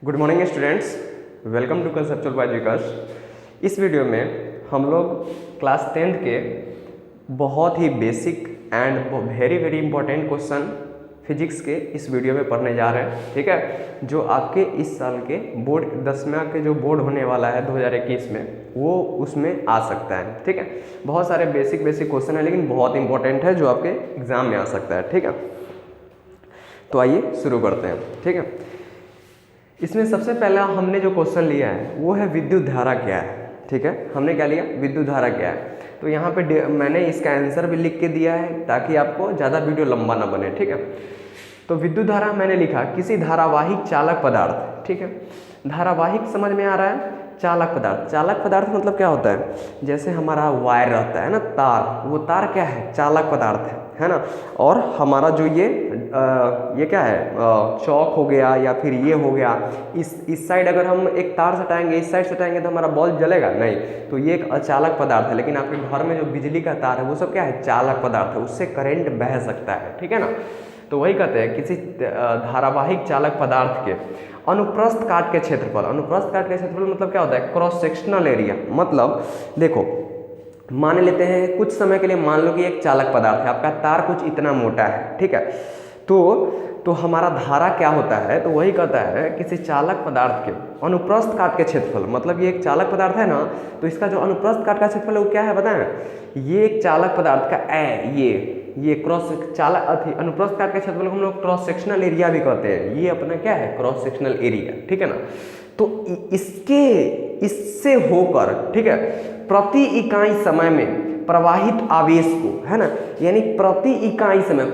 Good morning students, welcome to conceptual by Vikas. इस video में हम लोग क्लास 10th के बहुत ही basic and very very important question physics के इस वीडियो में पढ़ने जा रहे हैं। ठीक है, जो आपके इस साल के बोर्ड 10वां के जो बोर्ड होने वाला है 2021 में, वो उसमें आ सकता है। ठीक है, बहुत सारे बेसिक क्वेश्चन है लेकिन बहुत इंपॉर्टेंट है जो आपके एग्जाम में आ सकता है। ठीक है, तो आइए शुरू करते हैं। ठीक है, इसमें सबसे पहला हमने जो क्वेश्चन लिया है वो है विद्युत धारा क्या है। ठीक है, हमने क्या लिया, विद्युत धारा क्या है। तो यहाँ पे मैंने इसका आंसर भी लिख के दिया है ताकि आपको ज़्यादा वीडियो लंबा ना बने। ठीक है, तो विद्युत धारा मैंने लिखा किसी धारावाहिक चालक पदार्थ। ठीक है, धारावाहिक समझ में आ रहा है, चालक पदार्थ। चालक पदार्थ मतलब क्या होता है, जैसे हमारा वायर रहता है ना, तार, वो तार क्या है, चालक पदार्थ है ना। और हमारा जो ये क्या है, चौक हो गया या फिर ये हो गया, इस साइड अगर हम एक तार सटाएंगे, इस साइड सटाएंगे तो हमारा बल्ब जलेगा नहीं, तो ये एक अचालक पदार्थ है। लेकिन आपके घर में जो बिजली का तार है वो सब क्या है, चालक पदार्थ है, उससे करंट बह सकता है। ठीक है ना, तो वही कहते हैं किसी धारावाहिक चालक पदार्थ के अनुप्रस्थ काट के क्षेत्रफल। अनुप्रस्थ काट के क्षेत्रफल मतलब क्या होता है, क्रॉस सेक्शनल एरिया। मतलब देखो, मान लेते हैं कुछ समय के लिए, मान लो कि एक चालक पदार्थ है, आपका तार कुछ इतना मोटा है। ठीक है, तो हमारा धारा क्या होता है, तो वही कहता है किसी चालक पदार्थ के अनुप्रस्थ काट के क्षेत्रफल। मतलब ये एक चालक पदार्थ है ना, तो इसका जो अनुप्रस्थ काट का क्षेत्रफल है वो क्या है बताएं, ये एक चालक पदार्थ का ये क्रॉस चालक अनुप्रस्थ काट के क्षेत्रफल को हम लोग क्रॉस सेक्शनल एरिया भी कहते हैं। ये अपना क्या है, क्रॉस सेक्शनल एरिया। ठीक है ना, तो इससे होकर, ठीक है, प्रति इकाई समय में प्रवाहित आवेश को, है ना, यानी प्रति इकाई समय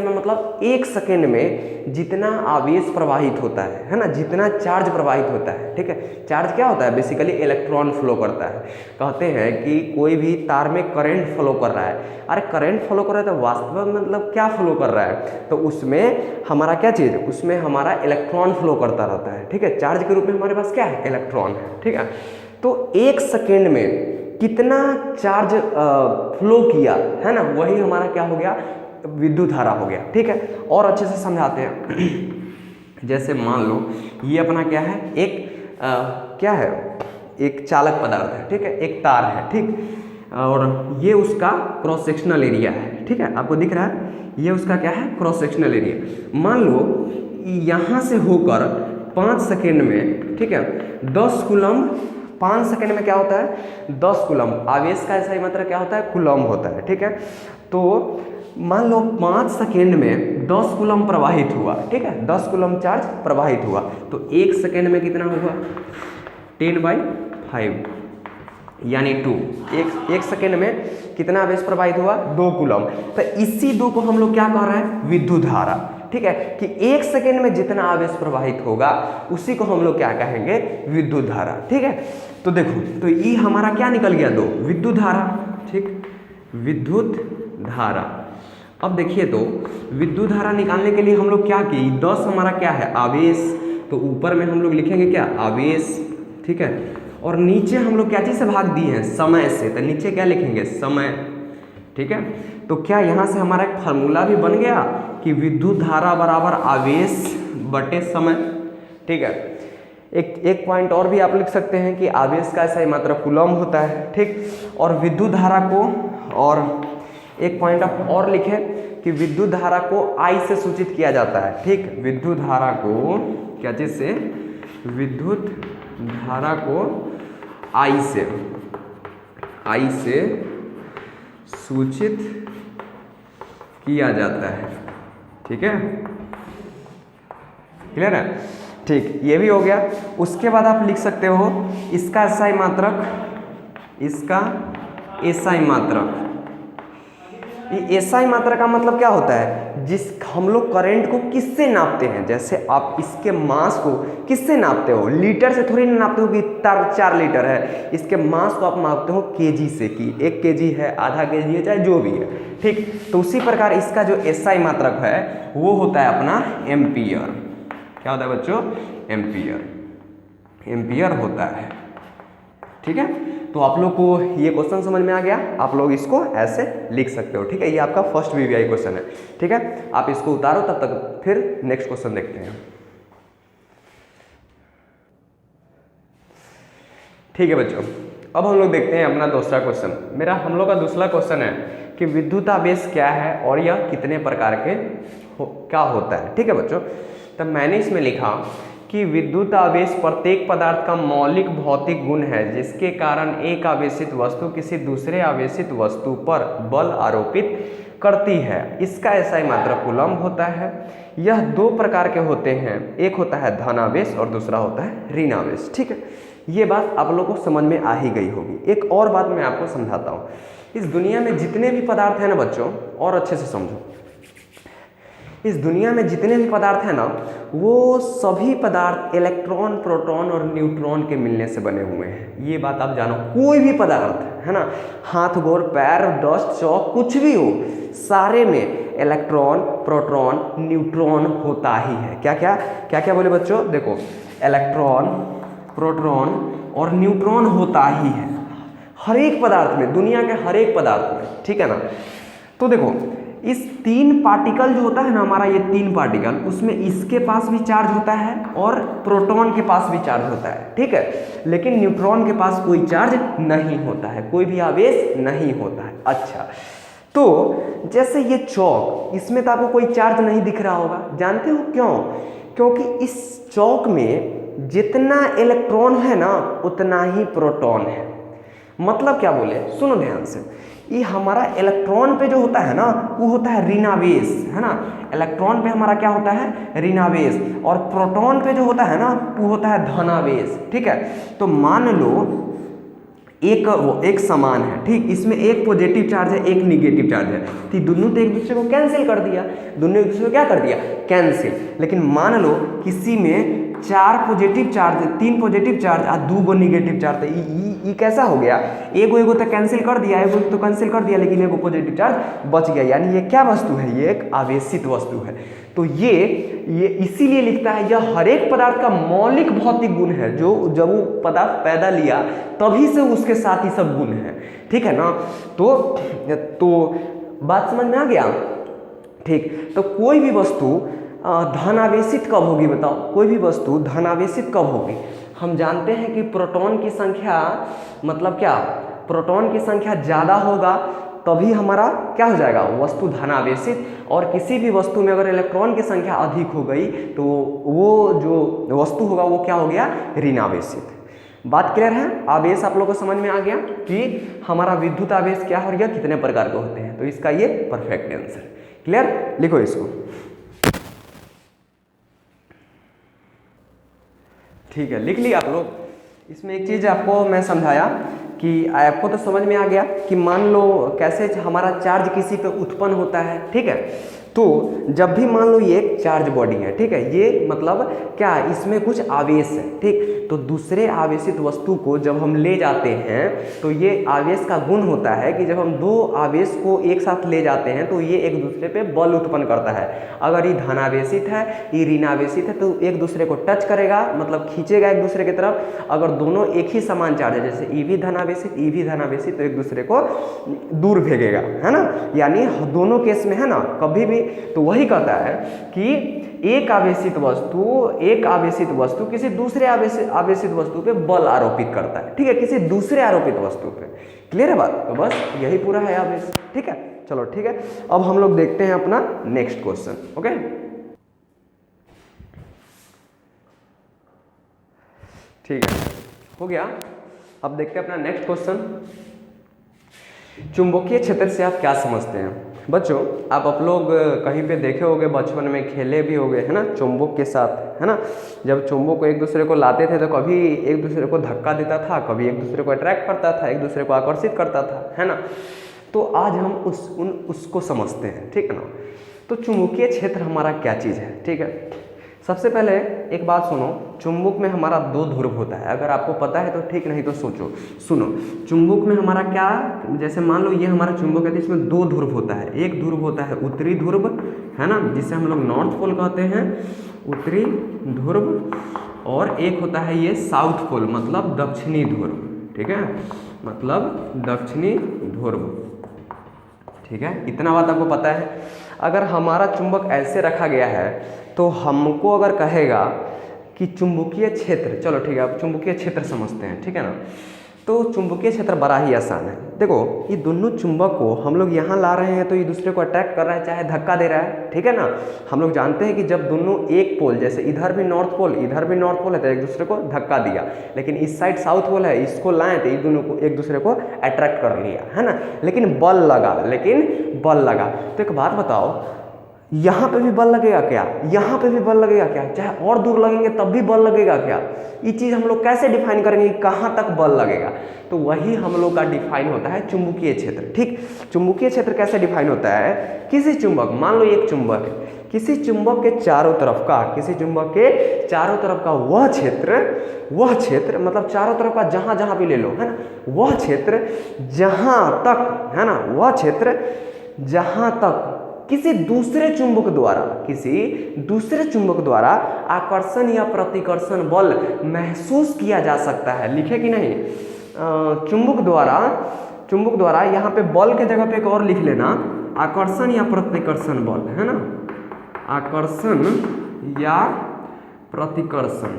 मतलब एक सेकेंड में जितना आवेश प्रवाहित होता है ना, जितना चार्ज प्रवाहित होता है। ठीक है, चार्ज क्या होता है, बेसिकली इलेक्ट्रॉन फ्लो करता है। कहते हैं कि कोई भी तार में करंट फ्लो कर रहा है, अरे करंट फ्लो कर रहा है तो वास्तव में मतलब क्या फ्लो कर रहा है, तो उसमें हमारा क्या चीज़, उसमें हमारा इलेक्ट्रॉन फ्लो करता रहता है। ठीक है, चार्ज के रूप में हमारे पास क्या है, इलेक्ट्रॉन है। ठीक है, तो एक सेकेंड में कितना चार्ज फ्लो किया है ना, वही हमारा क्या हो गया, विद्युत धारा हो गया। ठीक है, और अच्छे से समझाते हैं। जैसे मान लो ये अपना क्या है, क्या है, एक चालक पदार्थ है। ठीक है, एक तार है। ठीक, और ये उसका क्रॉस सेक्शनल एरिया है। ठीक है, आपको दिख रहा है, ये उसका क्या है, क्रॉस सेक्शनल एरिया। मान लो यहाँ से होकर 5 सेकेंड में, ठीक है, 10 कूलम्ब, 5 सेकेंड में क्या होता है, 10 कूलम्ब। आवेश का ऐसा ही मतलब क्या होता है, कूलम्ब होता है। ठीक है, तो मान लो 5 सेकेंड में 10 कूलम्ब प्रवाहित हुआ। ठीक है, 10 कूलम्ब चार्ज प्रवाहित हुआ, तो एक सेकेंड में कितना होगा, 10/5 यानी 2। एक सेकेंड में कितना आवेश प्रवाहित हुआ, 2 कूलम्ब। तो इसी 2 को हम लोग क्या कह रहे हैं, विद्युत धारा। ठीक है, कि एक सेकेंड में जितना आवेश प्रवाहित होगा उसी को हम लोग क्या कहेंगे, विद्युत धारा। ठीक है, तो देखो, तो ये हमारा क्या निकल गया, 2 विद्युत धारा। ठीक, विद्युत धारा। अब देखिए, तो विद्युत धारा निकालने के लिए हम लोग क्या किए, 10 हमारा क्या है, आवेश, तो ऊपर में हम लोग लिखेंगे क्या, आवेश। ठीक है, और नीचे हम लोग क्या चीज़ से भाग दिए हैं, समय से, तो नीचे क्या लिखेंगे, समय। ठीक है, तो क्या यहाँ से हमारा एक फार्मूला भी बन गया कि विद्युत धारा बराबर आवेश बटे समय। ठीक है, एक पॉइंट और भी आप लिख सकते हैं कि आवेश का ऐसा ही मात्रा कूलम्ब होता है। ठीक, और विद्युत धारा को, और एक पॉइंट आप और लिखें कि विद्युत धारा को I से सूचित किया जाता है। ठीक, विद्युत धारा को क्या चीज से, विद्युत धारा को I से सूचित किया जाता है। ठीक है, क्लियर है। ठीक, ये भी हो गया। उसके बाद आप लिख सकते हो इसका एसआई मात्रक, इसका एसआई मात्रक। ये एसआई मात्रक का मतलब क्या होता है, जिस हम लोग करंट को किससे नापते हैं, जैसे आप इसके मास को किससे नापते हो, लीटर से थोड़ी ना नापते हो कि 4 लीटर है। इसके मास को आप नापते हो केजी से, कि 1 केजी है, आधा केजी है, चाहे जो भी है। ठीक, तो उसी प्रकार इसका जो एसआई मात्रक है वो होता है अपना एम्पियर। क्या होता है बच्चों, एम्पियर होता है। ठीक है, तो आप लोग को ये क्वेश्चन समझ में आ गया, आप लोग इसको ऐसे लिख सकते हो। ठीक है, ये आपका फर्स्ट वीवीआई क्वेश्चन है। ठीक है, आप इसको उतारो, तब तक फिर नेक्स्ट क्वेश्चन देखते हैं। ठीक है बच्चों, अब हम लोग देखते हैं अपना दूसरा क्वेश्चन। हम लोग का दूसरा क्वेश्चन है कि विद्युत आवेश क्या है और यह कितने प्रकार के क्या होता है। ठीक है बच्चों, तब मैंने इसमें लिखा कि विद्युत आवेश प्रत्येक पदार्थ का मौलिक भौतिक गुण है जिसके कारण एक आवेशित वस्तु किसी दूसरे आवेशित वस्तु पर बल आरोपित करती है। इसका SI मात्रा कूलम्ब होता है। यह दो प्रकार के होते हैं, एक होता है धनावेश और दूसरा होता है ऋणावेश। ठीक है, ये बात आप लोगों को समझ में आ ही गई होगी। एक और बात मैं आपको समझाता हूँ। इस दुनिया में जितने भी पदार्थ हैं ना बच्चों, और अच्छे से समझो, इस दुनिया में जितने भी पदार्थ हैं ना, वो सभी पदार्थ इलेक्ट्रॉन, प्रोटॉन और न्यूट्रॉन के मिलने से बने हुए हैं। ये बात आप जानो, कोई भी पदार्थ है ना, हाथ गोर पैर डस्ट चौक कुछ भी हो, सारे में इलेक्ट्रॉन, प्रोटॉन, न्यूट्रॉन होता ही है। क्या क्या क्या क्या बोले बच्चों? देखो, इलेक्ट्रॉन, प्रोटॉन और न्यूट्रॉन होता ही है हर एक पदार्थ में, दुनिया के हर एक पदार्थ में। ठीक है ना? तो देखो, इस तीन पार्टिकल जो होता है ना हमारा, ये तीन पार्टिकल, उसमें इसके पास भी चार्ज होता है और प्रोटॉन के पास भी चार्ज होता है। ठीक है, लेकिन न्यूट्रॉन के पास कोई चार्ज नहीं होता है, कोई भी आवेश नहीं होता है। अच्छा, तो जैसे ये चौक, इसमें तो आपको कोई चार्ज नहीं दिख रहा होगा, जानते हो क्यों? क्योंकि इस चौक में जितना इलेक्ट्रॉन है ना उतना ही प्रोटॉन है। मतलब क्या बोले, सुनो ध्यान से, ये हमारा इलेक्ट्रॉन पे जो होता है ना वो होता है ऋणावेश, है ना। इलेक्ट्रॉन पे हमारा क्या होता है? ऋणावेश। और प्रोटॉन पे जो होता है ना वो होता है धनावेश। ठीक है, तो मान लो एक समान है, ठीक, इसमें एक पॉजिटिव चार्ज है, एक निगेटिव चार्ज है, तो दोनों तो एक दूसरे को कैंसिल कर दिया, दोनों एक दूसरे को क्या कर दिया? कैंसिल। लेकिन मान लो किसी में 4 पॉजिटिव चार्ज, 3 पॉजिटिव चार्ज और 2 निगेटिव चार्ज, ये कैसा हो गया? एगो तो कैंसिल कर दिया, एगो तो कैंसिल कर दिया, लेकिन एगो पॉजिटिव चार्ज बच गया। यानी ये क्या वस्तु है? ये एक आवेशित वस्तु है। तो ये इसीलिए लिखता है, यह हर एक पदार्थ का मौलिक भौतिक गुण है, जो जब वो पदार्थ पैदा लिया तभी से उसके साथ ही सब गुण है। ठीक है ना? तो बात समझ में आ गया? ठीक, तो कोई भी वस्तु धनावेशित कब होगी बताओ? कोई भी वस्तु धनावेशित कब होगी? हम जानते हैं कि प्रोटॉन की संख्या, मतलब क्या, प्रोटॉन की संख्या ज़्यादा होगा तभी हमारा क्या हो जाएगा? वस्तु धनावेशित। और किसी भी वस्तु में अगर इलेक्ट्रॉन की संख्या अधिक हो गई तो वो जो वस्तु होगा वो क्या हो गया? ऋणावेशित। बात क्लियर है? आवेश आप लोगों को समझ में आ गया कि हमारा विद्युत आवेश क्या है और यह कितने प्रकार के होते हैं। तो इसका ये परफेक्ट आंसर। क्लियर? लिखो इसको। ठीक है, लिख लिया आप लोग। इसमें एक चीज़ आपको मैं समझाया कि आपको तो समझ में आ गया कि मान लो कैसे हमारा चार्ज किसी पे उत्पन्न होता है। ठीक है, तो जब भी मान लो ये एक चार्ज बॉडी है, ठीक है, ये मतलब क्या, इसमें कुछ आवेश है। ठीक, तो दूसरे आवेशित वस्तु को जब हम ले जाते हैं तो ये आवेश का गुण होता है कि जब हम दो आवेश को एक साथ ले जाते हैं तो ये एक दूसरे पे बल उत्पन्न करता है। अगर ये धनावेशित है, ये ऋणावेशित है, तो एक दूसरे को टच करेगा, मतलब खींचेगा एक दूसरे की तरफ। अगर दोनों एक ही समान चार्ज है, जैसे ई भी धनावेशित, ई भी धनावेशित, तो एक दूसरे को दूर भेजेगा, है ना। यानी दोनों केस में है ना, कभी भी तो वही कहता है कि एक आवेशित वस्तु किसी दूसरे आवेशित वस्तु पे बल आरोपित करता है। ठीक है, किसी दूसरे आरोपित वस्तु पे। क्लियर है बात? तो बस यही पूरा है आवेश। ठीक है, चलो ठीक है, अब हम लोग देखते हैं अपना नेक्स्ट क्वेश्चन। ओके, ठीक है, हो गया। अब देखते हैं अपना नेक्स्ट क्वेश्चन। चुंबकीय क्षेत्र से आप क्या समझते हैं? बच्चों, आप लोग कहीं पे देखे होंगे, बचपन में खेले भी होंगे, है ना, चुंबक के साथ, है ना। जब चुंबक को एक दूसरे को लाते थे तो कभी एक दूसरे को धक्का देता था, कभी एक दूसरे को अट्रैक्ट करता था, एक दूसरे को आकर्षित करता था, है ना। तो आज हम उसको समझते हैं। ठीक है ना। तो चुंबकीय क्षेत्र हमारा क्या चीज़ है? ठीक है, सबसे पहले एक बात सुनो, चुंबक में हमारा 2 ध्रुव होता है। अगर आपको पता है तो ठीक, नहीं तो सोचो। सुनो, चुंबक में हमारा क्या, जैसे मान लो ये हमारा चुंबक है तो इसमें 2 ध्रुव होता है। एक ध्रुव होता है उत्तरी ध्रुव, है ना, जिसे हम लोग नॉर्थ पोल कहते हैं, उत्तरी ध्रुव, और एक होता है ये साउथ पोल, मतलब दक्षिणी ध्रुव। ठीक है, मतलब दक्षिणी ध्रुव। ठीक है, इतना बात आपको पता है। अगर हमारा चुंबक ऐसे रखा गया है तो हमको अगर कहेगा कि चुंबकीय क्षेत्र, चलो ठीक है अब चुंबकीय क्षेत्र समझते हैं, ठीक है ना। तो चुंबकीय क्षेत्र बड़ा ही आसान है। देखो ये दोनों चुंबक को हम लोग यहाँ ला रहे हैं तो ये दूसरे को अट्रैक्ट कर रहा है, चाहे धक्का दे रहा है, ठीक है ना। हम लोग जानते हैं कि जब दोनों एक पोल, जैसे इधर भी नॉर्थ पोल इधर भी नॉर्थ पोल है, तो एक दूसरे को धक्का दिया, लेकिन इस साइड साउथ पोल है, इसको लाएं तो ये दोनों को एक दूसरे को अट्रैक्ट कर लिया, है ना। लेकिन बल लगा। तो एक बात बताओ, यहाँ पे भी बल लगेगा क्या, यहाँ पे भी बल लगेगा क्या, चाहे और दूर लगेंगे तब भी बल लगेगा क्या। ये चीज़ हम लोग कैसे डिफाइन करेंगे कि कहाँ तक बल लगेगा, तो वही हम लोग का डिफाइन होता है चुंबकीय क्षेत्र। ठीक, चुंबकीय क्षेत्र कैसे डिफाइन होता है, किसी चुंबक, मान लो एक चुंबक है, किसी चुंबक के चारों तरफ का वह क्षेत्र मतलब चारों तरफ का जहाँ भी ले लो, है ना, वह क्षेत्र जहाँ तक, है ना, वह क्षेत्र जहाँ तक किसी दूसरे चुंबक द्वारा आकर्षण या प्रतिकर्षण बल महसूस किया जा सकता है। लिखे कि नहीं, चुंबक द्वारा यहाँ पे बल के जगह पे एक और लिख लेना, आकर्षण या प्रतिकर्षण बल, है ना, आकर्षण या प्रतिकर्षण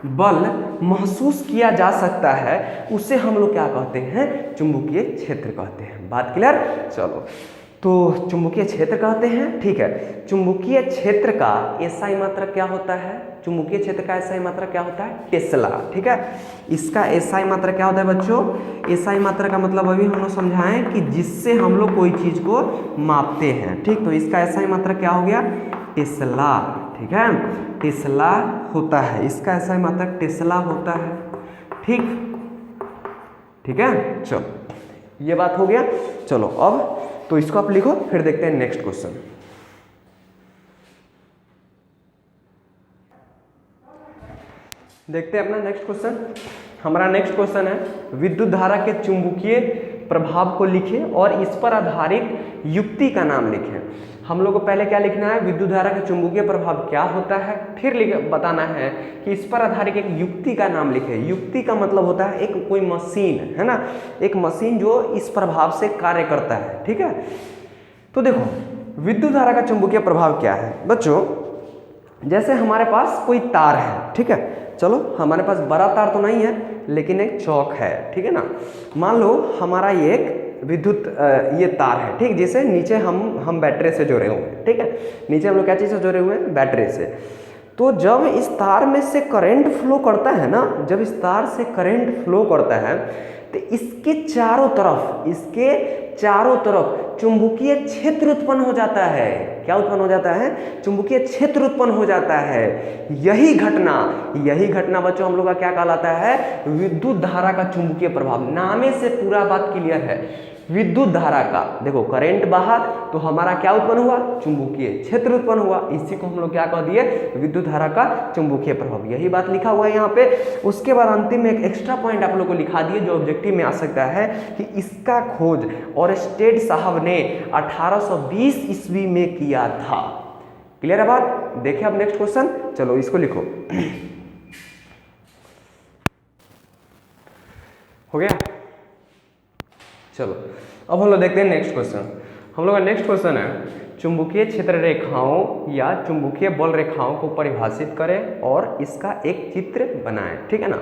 बल महसूस किया जा सकता है, उसे हम लोग क्या कहते हैं, चुंबकीय क्षेत्र कहते हैं। बात क्लियर, चलो तो चुंबकीय क्षेत्र कहते हैं, ठीक है। चुंबकीय क्षेत्र का एसआई मात्रक क्या होता है, चुंबकीय क्षेत्र का एसआई मात्रक क्या होता है, टेस्ला, ठीक है। इसका एसआई मात्रक क्या होता है बच्चों, एसआई मात्रक का मतलब अभी हम लोग समझाएं कि जिससे हम लोग कोई चीज को मापते हैं, ठीक। तो इसका एसआई मात्रक क्या हो गया, टेस्ला, ठीक है, टेस्ला होता है, इसका एसआई मात्रक टेस्ला होता है, ठीक है। चलो ये बात हो गया। चलो अब तो इसको आप लिखो, फिर देखते हैं नेक्स्ट क्वेश्चन। देखते हैं अपना नेक्स्ट क्वेश्चन। हमारा नेक्स्ट क्वेश्चन है, विद्युत धारा के चुंबकीय प्रभाव को लिखें और इस पर आधारित युक्ति का नाम लिखें। हम लोग को पहले क्या लिखना है, विद्युत धारा के चुंबकीय प्रभाव क्या होता है, फिर बताना है कि इस पर आधारित एक युक्ति का नाम लिखे। युक्ति का मतलब होता है एक कोई मशीन, है ना, एक मशीन जो इस प्रभाव से कार्य करता है, ठीक है। तो देखो विद्युत धारा का चुंबकीय प्रभाव क्या है बच्चों, जैसे हमारे पास कोई तार है, ठीक है, चलो हमारे पास बड़ा तार तो नहीं है लेकिन एक चौक है, ठीक है ना। मान लो हमारा ये एक विद्युत ये तार है, ठीक, जिसे नीचे हम बैटरी से जोड़े हुए हैं, ठीक है, नीचे हम लोग क्या चीज़ से जोड़े हुए हैं, बैटरी से। तो जब इस तार में से करंट फ्लो करता है ना, जब इस तार से करंट फ्लो करता है तो इसके चारों तरफ चुंबकीय क्षेत्र उत्पन्न हो जाता है। क्या उत्पन्न हो जाता है, चुंबकीय क्षेत्र उत्पन्न हो जाता है। यही घटना बच्चों हम लोग का क्या कहलाता है, विद्युत धारा का चुंबकीय प्रभाव। नामे से पूरा बात क्लियर है। विद्युत धारा का, देखो करंट बहा तो हमारा क्या उत्पन्न हुआ, चुंबकीय क्षेत्र उत्पन्न हुआ, इसी को हम लोग क्या कह दिए, विद्युत धारा का चुंबकीय प्रभाव। यही बात लिखा हुआ है यहाँ पे। उसके बाद अंतिम में एक एक्स्ट्रा पॉइंट आप लोग को लिखा दिए जो ऑब्जेक्टिव में आ सकता है कि इसका खोज ऑरेस्टेड साहब ने 1820 ईस्वी में किया था। क्लियर है बात। देखिए अब नेक्स्ट क्वेश्चन, चलो इसको लिखो। हो गया, चलो अब हम लोग देखते हैं नेक्स्ट क्वेश्चन। हम लोग का नेक्स्ट क्वेश्चन है, चुंबकीय क्षेत्र रेखाओं या चुंबकीय बल रेखाओं को परिभाषित करें और इसका एक चित्र बनाएं, ठीक है ना।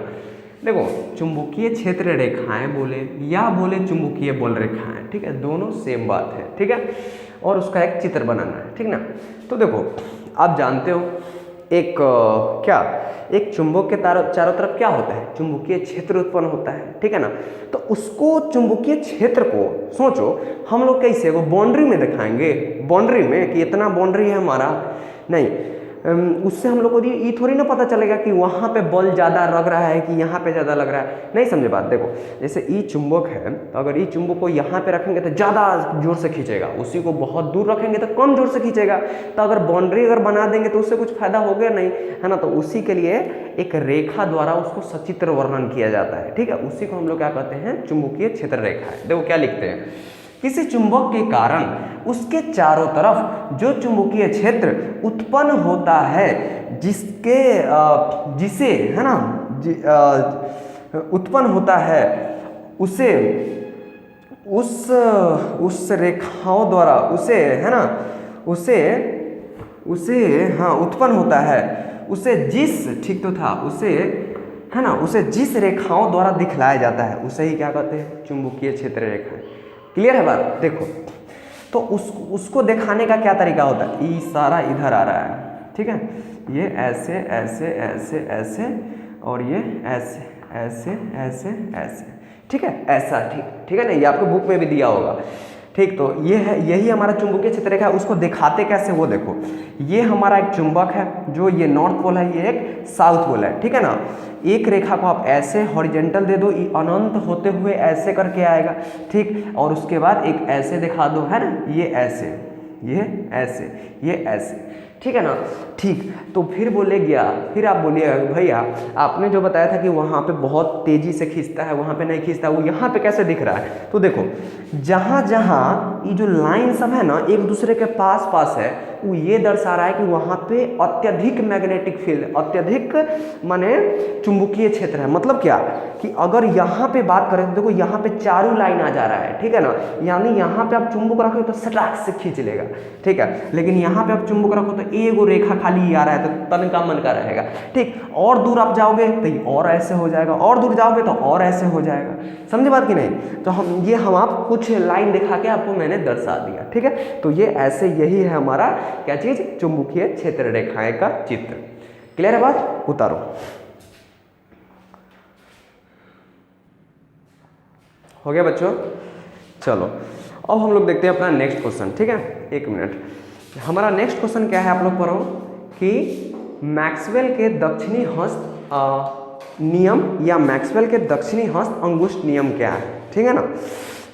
देखो चुंबकीय क्षेत्र रेखाएं बोले या बोले चुंबकीय बल रेखाएं, ठीक है, दोनों सेम बात है, ठीक है, और उसका एक चित्र बनाना है, ठीक ना। तो देखो आप जानते हो एक चुंबक के चारों तरफ क्या होता है, चुंबकीय क्षेत्र उत्पन्न होता है, ठीक है ना। तो उसको चुंबकीय क्षेत्र को सोचो हम लोग कैसे वो बाउंड्री में दिखाएंगे, बाउंड्री में कि इतना बाउंड्री है हमारा, नहीं, उससे हम लोग को ये थोड़ी ना पता चलेगा कि वहाँ पे बल ज़्यादा लग रहा है कि यहाँ पे ज़्यादा लग रहा है। नहीं समझे बात। देखो जैसे ई चुंबक है, तो अगर ई चुंबक को यहाँ पे रखेंगे तो ज़्यादा जोर से खींचेगा, उसी को बहुत दूर रखेंगे तो कम जोर से खींचेगा। तो अगर बाउंड्री अगर बना देंगे तो उससे कुछ फायदा हो गया नहीं, है ना। तो उसी के लिए एक रेखा द्वारा उसको सचित्र वर्णन किया जाता है, ठीक है। उसी को हम लोग क्या कहते हैं, चुंबकीय क्षेत्र रेखा है। देखो क्या लिखते हैं, किसी चुंबक के कारण उसके चारों तरफ जो चुंबकीय क्षेत्र उत्पन्न होता है जिसे है ना उत्पन्न होता है उसे उस रेखाओं द्वारा उसे है ना उसे हाँ उत्पन्न होता है, उसे जिस ठीक तो था उसे है ना, उसे जिस रेखाओं द्वारा दिखलाया जाता है उसे ही क्या कहते हैं, चुंबकीय क्षेत्र रेखाएं। क्लियर है बात? देखो तो उसको दिखाने का क्या तरीका होता है, ई सारा इधर आ रहा है, ठीक है, ये ऐसे ऐसे ऐसे ऐसे और ये ऐसे ऐसे ऐसे ऐसे, ठीक है, ऐसा, ठीक है ना, ये आपको बुक में भी दिया होगा, ठीक। तो ये है, यही हमारा चुंबकीय क्षेत्र रेखा है। उसको दिखाते कैसे वो देखो, ये हमारा एक चुंबक है जो ये नॉर्थ पोल है, ये एक साउथ पोल है, ठीक है ना। एक रेखा को आप ऐसे हॉरिजेंटल दे दो, ये अनंत होते हुए ऐसे करके आएगा, ठीक, और उसके बाद एक ऐसे दिखा दो, है ना, ये ऐसे, ये ऐसे, ये ऐसे, ठीक है ना, ठीक। तो फिर बोले गया, फिर आप बोलिए भैया आपने जो बताया था कि वहाँ पे बहुत तेजी से खींचता है, वहाँ पे नहीं खींचता, वो यहाँ पे कैसे दिख रहा है? तो देखो जहाँ जहाँ ये जो लाइन सब है ना एक दूसरे के पास पास है, वो ये दर्शा रहा है कि वहाँ पे अत्यधिक मैग्नेटिक फील्ड, अत्यधिक माने चुंबकीय क्षेत्र है। मतलब क्या कि अगर यहाँ पे बात करें तो देखो यहाँ पे चारों लाइन आ जा रहा है, ठीक है ना, यानी यहाँ पे आप चुंबक रखो तो सटाक से खींच लेगा, ठीक है, लेकिन यहाँ पे आप चुंबक रखो तो एगो रेखा खाली आ रहा है तो तन का मन का रहेगा, ठीक। और दूर आप जाओगे तो ये और ऐसे हो जाएगा, और दूर जाओगे तो और ऐसे हो जाएगा, समझे बात कि नहीं? तो हम आप कुछ लाइन दिखा के आपको मैंने दर्शा दिया, ठीक है। तो ये ऐसे, यही है हमारा क्या चीज, चुंबकीय क्षेत्र रेखाएं का चित्र। क्लियर है बात? उतारो। हो गया बच्चों? चलो अब हम लोग देखते हैं अपना नेक्स्ट क्वेश्चन, ठीक है, एक मिनट। हमारा नेक्स्ट क्वेश्चन क्या है, आप लोग पढ़ो कि मैक्सवेल के दक्षिणी हस्त नियम या मैक्सवेल के दक्षिणी हस्त अंगुष्ठ नियम क्या है, ठीक है ना।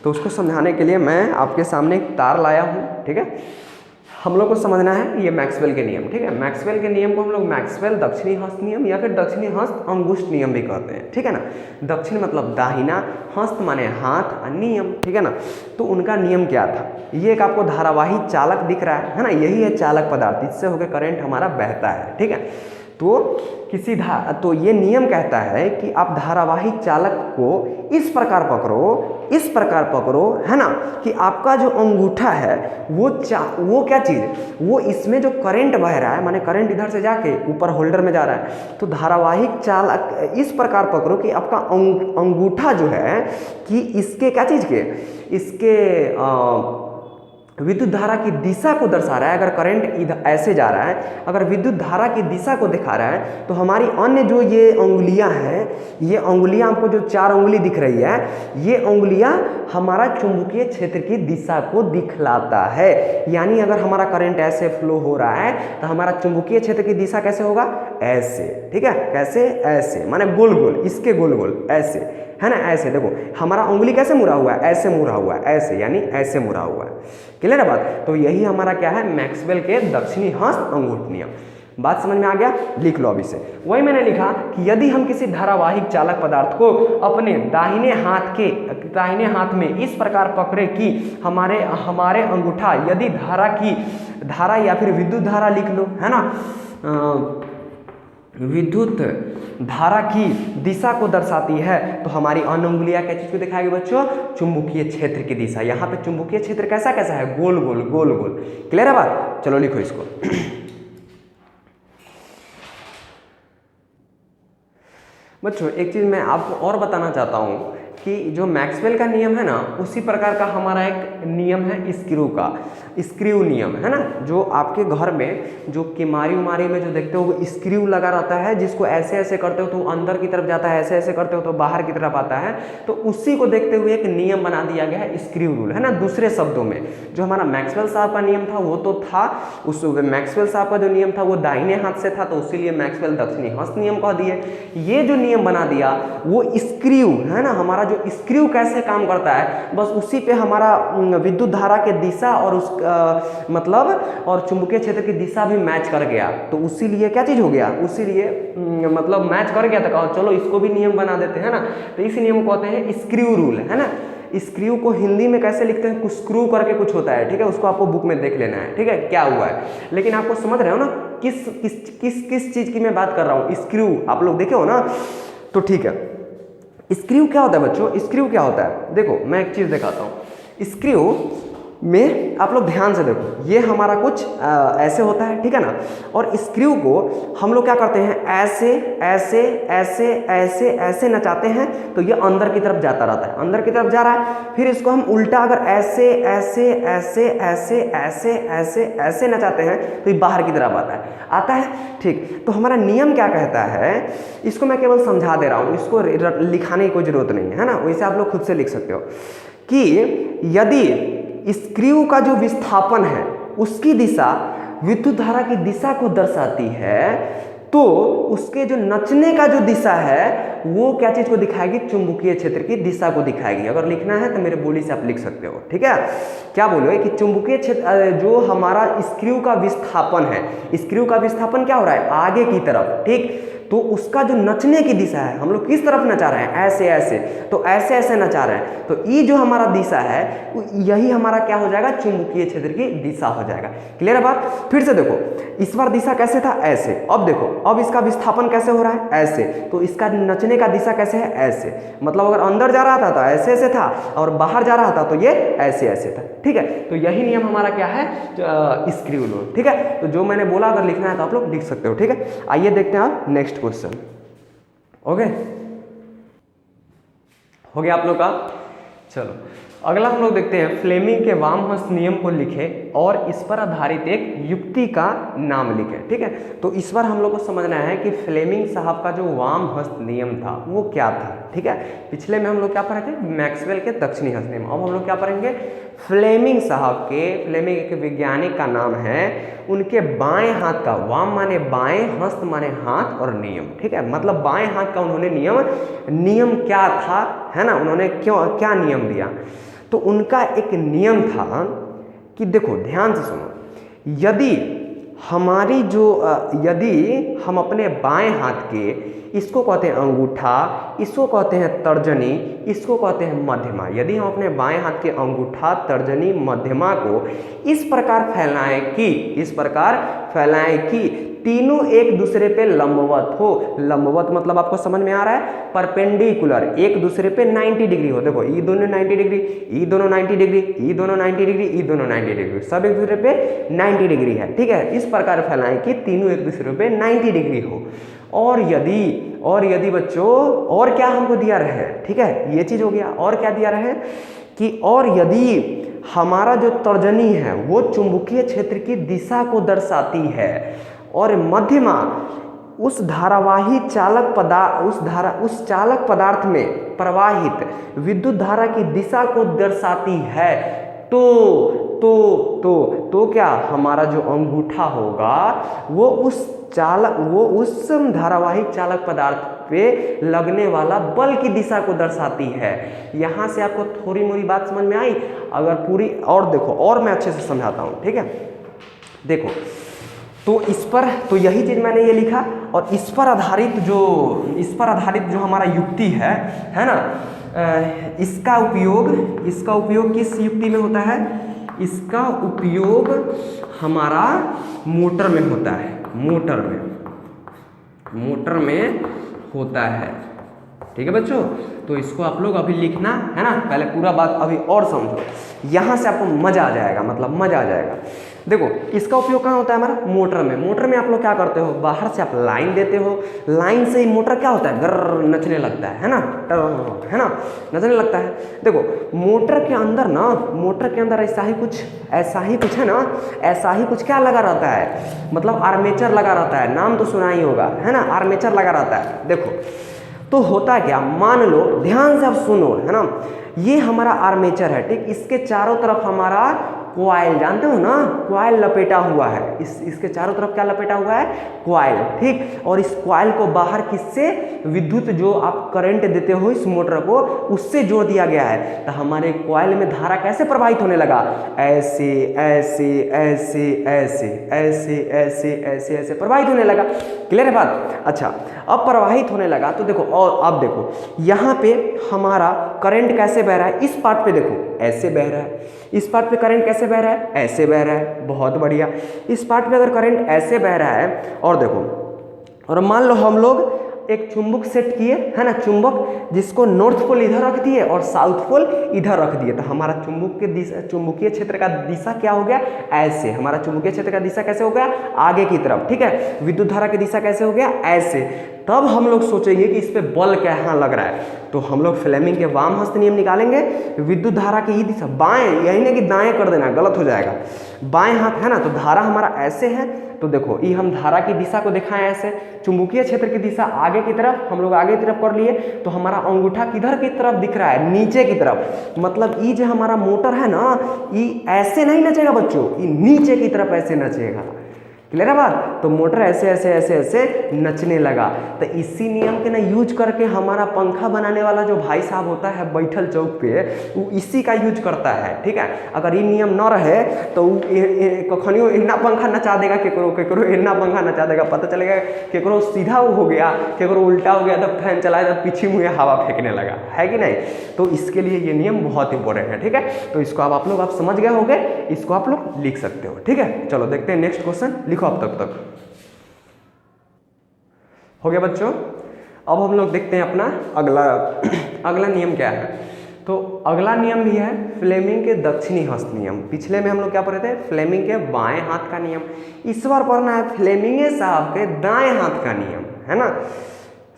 तो उसको समझाने के लिए मैं आपके सामने एक तार लाया हूँ, ठीक है। हम लोग को समझना है ये मैक्सवेल के नियम, ठीक है। मैक्सवेल के नियम को हम लोग मैक्सवेल दक्षिणी हस्त नियम या फिर दक्षिणी हस्त अंगुष्ठ नियम भी कहते हैं, ठीक है ना। दक्षिण मतलब दाहिना, हस्त माने हाथ, नियम, ठीक है ना। तो उनका नियम क्या था, ये एक आपको धारावाही चालक दिख रहा है ना, यही है चालक पदार्थ, इससे होकर करंट हमारा बहता है, ठीक है। तो ये नियम कहता है कि आप धारावाही चालक को इस प्रकार पकड़ो, है ना, कि आपका जो अंगूठा है वो क्या चीज़, वो इसमें जो करंट बह रहा है, माने करंट इधर से जाके ऊपर होल्डर में जा रहा है, तो धारावाहिक चालक इस प्रकार पकड़ो कि आपका अंगूठा जो है कि इसके क्या चीज़ के, इसके विद्युत धारा की दिशा को दर्शा रहा है। अगर करंट इधर ऐसे जा रहा है, अगर विद्युत धारा की दिशा को दिखा रहा है, तो हमारी अन्य जो ये उंगलियां हैं, ये उंगलियां आपको जो 4 उंगली दिख रही है, ये उंगलियां हमारा चुंबकीय क्षेत्र की दिशा को दिखलाता है। यानी अगर हमारा करंट ऐसे फ्लो हो रहा है तो हमारा चुंबकीय क्षेत्र की दिशा कैसे होगा, ऐसे, ठीक है, कैसे, ऐसे, माने गोल गोल, इसके गोल गोल ऐसे, है ना, ऐसे। देखो हमारा उंगली कैसे मुड़ा हुआ है, ऐसे मुड़ा हुआ है, ऐसे, यानी ऐसे मुड़ा हुआ है। क्लियर है बात? तो यही हमारा क्या है, मैक्सवेल के दक्षिणी हस्त अंगूठ नियम। बात समझ में आ गया? लिख लो अभी से। वही मैंने लिखा कि यदि हम किसी धारावाहिक चालक पदार्थ को अपने दाहिने हाथ में इस प्रकार पकड़े कि हमारे अंगूठा यदि धारा या फिर विद्युत धारा लिख लो, है ना, विद्युत धारा की दिशा को दर्शाती है, तो हमारी अन्य उंगलियां क्या चीज को दिखाएगी बच्चों, चुंबकीय क्षेत्र की दिशा। यहाँ पे चुंबकीय क्षेत्र कैसा कैसा है, गोल गोल गोल गोल। क्लियर है बात? चलो लिखो इसको। बच्चों एक चीज मैं आपको और बताना चाहता हूँ कि जो मैक्सवेल का नियम है ना, उसी प्रकार का हमारा एक नियम है स्क्रू नियम, है ना, जो आपके घर में जो किमारी उमारी में जो देखते हो वो स्क्रू लगा रहता है, जिसको ऐसे ऐसे करते हो तो अंदर की तरफ जाता है, ऐसे ऐसे करते हो तो बाहर की तरफ आता है। तो उसी को देखते हुए एक नियम बना दिया गया है स्क्रू रूल, है ना। दूसरे शब्दों में जो हमारा मैक्सवेल साहब का नियम था वो तो था, उस मैक्सवेल साहब का जो नियम था वो दाहिने हाथ से था, तो इसीलिए मैक्सवेल दक्षिणी हस्त नियम कह दिए। ये जो नियम बना दिया वो स्क्रू, है ना, हमारा जो स्क्रू कैसे काम करता है, बस उसी पे हमारा विद्युत धारा के दिशा और उस मतलब और चुंबकीय क्षेत्र की दिशा भी मैच कर गया। तो उसीलिए क्या चीज हो गया, उसीलिए मतलब मैच कर गया, तो कहो चलो इसको भी नियम बना देते हैं ना। तो इस नियम को कहते हैं स्क्रू रूल, है ना। स्क्रू को हिंदी में कैसे लिखते हैं, कुछ स्क्रू करके कुछ होता है, ठीक है, उसको आपको बुक में देख लेना है, ठीक है, क्या हुआ है। लेकिन आपको समझ रहे हो ना किस चीज की मैं बात कर रहा हूँ, स्क्रू आप लोग देखे हो ना, तो ठीक है। स्क्रू क्या होता है बच्चों, स्क्रू क्या होता है, देखो मैं एक चीज दिखाता हूँ। स्क्रू में आप लोग ध्यान से देखो, ये हमारा कुछ ऐसे होता है, ठीक है ना। और स्क्रू को हम लोग क्या करते हैं, ऐसे ऐसे ऐसे ऐसे ऐसे नचाते हैं तो ये अंदर की तरफ जाता रहता है, अंदर की तरफ जा रहा है। फिर इसको हम उल्टा अगर ऐसे ऐसे ऐसे ऐसे ऐसे ऐसे ऐसे नचाते हैं तो ये बाहर की तरफ आता है, ठीक। तो हमारा नियम क्या कहता है, इसको मैं केवल समझा दे रहा हूँ, इसको लिखाने की कोई जरूरत नहीं है ना, वैसे आप लोग खुद से लिख सकते हो कि यदि स्क्रू का जो विस्थापन है उसकी दिशा विद्युत धारा की दिशा को दर्शाती है तो उसके जो नचने का जो दिशा है वो क्या चीज को दिखाएगी, चुंबकीय क्षेत्र की दिशा को दिखाएगी। अगर लिखना है तो मेरे बोली से आप लिख सकते हो, ठीक है। क्या बोलोगे कि चुंबकीय क्षेत्र जो हमारा स्क्रू का विस्थापन है, स्क्रू का विस्थापन क्या हो रहा है, आगे की तरफ, ठीक। तो उसका जो नचने की दिशा है, हम लोग किस तरफ नचा रहे हैं, ऐसे ऐसे, तो ऐसे ऐसे नचा रहे हैं, तो ये जो हमारा दिशा है यही हमारा क्या हो जाएगा, चुंबकीय क्षेत्र की दिशा हो जाएगा। क्लियर है बात। फिर से देखो, इस बार दिशा कैसे था, ऐसे। अब देखो, अब इसका विस्थापन कैसे हो रहा है, ऐसे, तो इसका नचने का दिशा कैसे है, ऐसे। मतलब अगर अंदर जा रहा था तो ऐसे ऐसे था और बाहर जा रहा था तो ये ऐसे ऐसे था, ठीक है। तो यही नियम हमारा क्या है, स्क्रू लॉ, ठीक है। तो जो मैंने बोला अगर लिखना है तो आप लोग लिख सकते हो, ठीक है। आइए देखते हैं आप नेक्स्ट क्वेश्चन। ओके, हो गया आप लोग का। चलो अगला हम लोग देखते हैं, फ्लेमिंग के वामहस्त नियम को लिखे और इस पर आधारित एक युक्ति का नाम लिखे, ठीक है। तो इस बार हम लोग को समझना है कि फ्लेमिंग साहब का जो वामहस्त नियम था वो क्या था, ठीक है। पिछले में हम लोग क्या पढ़े थे, मैक्सवेल के दक्षिणी हस्त नियम। अब हम लोग क्या पढ़ेंगे, फ्लेमिंग साहब के, फ्लेमिंग एक वैज्ञानिक का नाम है, उनके बाएं हाथ का, वाम माने बाएं, हस्त माने हाथ और नियम, ठीक है। मतलब बाएं हाथ का उन्होंने नियम क्या था, है ना, उन्होंने क्या नियम दिया। तो उनका एक नियम था कि देखो ध्यान से सुनो, यदि हमारी जो यदि हम अपने बाएं हाथ के, इसको कहते हैं अंगूठा, इसको कहते हैं तर्जनी, इसको कहते हैं मध्यमा, यदि हम अपने बाएं हाथ के अंगूठा, तर्जनी, मध्यमा को इस प्रकार फैलाएं कि तीनों एक दूसरे पे लंबवत हो। लंबवत मतलब आपको समझ में आ रहा है, परपेंडिकुलर, एक दूसरे पे 90 डिग्री हो। देखो ये दोनों 90 डिग्री, ये दोनों 90 डिग्री, ये दोनों 90 डिग्री, ये दोनों 90 डिग्री, सब एक दूसरे पे 90 डिग्री है, ठीक है। इस प्रकार फैलाएं कि तीनों एक दूसरे पे 90 डिग्री हो। और यदि बच्चों, और क्या हमको दिया रहे, ठीक है, ये चीज हो गया। और क्या दिया रहे कि और यदि हमारा जो तर्जनी है वो चुंबकीय क्षेत्र की दिशा को दर्शाती है और मध्यमा उस धारावाही उस चालक पदार्थ में प्रवाहित विद्युत धारा की दिशा को दर्शाती है, तो क्या हमारा जो अंगूठा होगा वो उस धारावाहिक चालक पदार्थ पे लगने वाला बल की दिशा को दर्शाती है। यहां से आपको थोड़ी मोड़ी बात समझ में आई। अगर पूरी और देखो, और मैं अच्छे से समझाता हूं, ठीक है। देखो, तो इस पर, तो यही चीज मैंने ये लिखा, और इस पर आधारित जो हमारा युक्ति है ना, इसका उपयोग किस युक्ति में होता है, इसका उपयोग हमारा मोटर में होता है, मोटर में होता है, ठीक है बच्चों। तो इसको आप लोग अभी लिखना है ना, पहले पूरा बात अभी और समझो, यहां से आपको मजा आ जाएगा, मतलब मजा आ जाएगा। देखो इसका उपयोग कहाँ होता है हमारा, मोटर में आप लोग क्या करते हो, बाहर से आप लाइन देते हो, लाइन से ही मोटर क्या होता है, गर्र नचने लगता है ना, नचने लगता है। देखो मोटर के अंदर ऐसा ही कुछ है ना, ऐसा ही कुछ क्या लगा रहता है, मतलब आर्मेचर लगा रहता है, नाम तो सुना ही होगा, है ना, आर्मेचर लगा रहता है। देखो तो होता क्या, मान लो, ध्यान से आप सुनो, है ना, ये हमारा आर्मेचर है, ठीक। इसके चारों तरफ हमारा कॉइल, जानते हो ना, कॉइल लपेटा हुआ है, इसके चारों तरफ क्या लपेटा हुआ है, कॉइल, ठीक। और इस कॉइल को बाहर किससे, विद्युत जो आप करंट देते हो इस मोटर को, उससे जोड़ दिया गया है। तो हमारे कॉइल में धारा कैसे प्रवाहित होने लगा, ऐसे ऐसे ऐसे ऐसे ऐसे ऐसे ऐसे ऐसे प्रवाहित होने लगा। क्लियर है बात। अच्छा, अब प्रवाहित होने लगा तो देखो, और अब देखो यहाँ पे हमारा करंट कैसे बह रहा है, इस पार्ट पे देखो ऐसे बह रहा है, इस पार्ट पे करंट कैसे बह रहा है, ऐसे बह रहा है, बहुत बढ़िया। इस पार्ट पे अगर करंट ऐसे बह रहा है, और देखो, और मान लो हम लोग एक चुंबक सेट किए, है ना, चुंबक जिसको नॉर्थ पोल इधर रख दिए और साउथ पोल इधर रख दिए, तो हमारा चुंबकीय क्षेत्र का दिशा क्या हो गया, ऐसे। हमारा चुंबकीय क्षेत्र का दिशा कैसे हो गया, आगे की तरफ, ठीक है। विद्युत धारा की दिशा कैसे हो गया, ऐसे। तब हम लोग सोचेंगे कि इस पे बल कहाँ लग रहा है, तो हम लोग फ्लेमिंग के वाम हस्त नियम निकालेंगे। विद्युत धारा की ये दिशा बाएं, यही नहीं कि दाएं कर देना, गलत हो जाएगा। बाएं हाथ है ना, तो धारा हमारा ऐसे है, तो देखो ये हम धारा की दिशा को दिखाएं ऐसे। चुंबकीय क्षेत्र की दिशा आगे की तरफ, हम लोग आगे की तरफ कर लिए, तो हमारा अंगूठा किधर की तरफ दिख रहा है, नीचे की तरफ। मतलब ये जो हमारा मोटर है ना, ये ऐसे नहीं नचेगा बच्चों, ये नीचे की तरफ ऐसे नचेगा। क्लियर है बात। तो मोटर ऐसे ऐसे ऐसे ऐसे नचने लगा। तो इसी नियम के ना यूज करके हमारा पंखा बनाने वाला जो भाई साहब होता है बैठल चौक पे, वो इसी का यूज करता है, ठीक है। अगर ये नियम न रहे तो कखनियो इन्ना पंखा नचा देगा, केकरो इन्ना पंखा नचा देगा, पता चलेगा केकरो सीधा हो गया, केकरो उल्टा हो गया, तब फैन चलाया तब पीछे मुँह हवा फेंकने लगा, है कि नहीं। तो इसके लिए ये नियम बहुत इंपॉर्टेंट है, ठीक है। तो इसको आप लोग समझ गए होंगे, इसको आप लोग लिख सकते हो, ठीक है। चलो देखते हैं नेक्स्ट क्वेश्चन, लिखो अब तक हो गया बच्चों। अब हम लोग देखते हैं अपना अगला नियम क्या है। तो अगला नियम भी है फ्लेमिंग के दक्षिणी हस्त नियम। पिछले में हम लोग क्या पढ़े थे, फ्लेमिंग के बाएं हाथ का नियम। इस बार पढ़ना है फ्लेमिंग साहब के दाएं हाथ का नियम, है ना,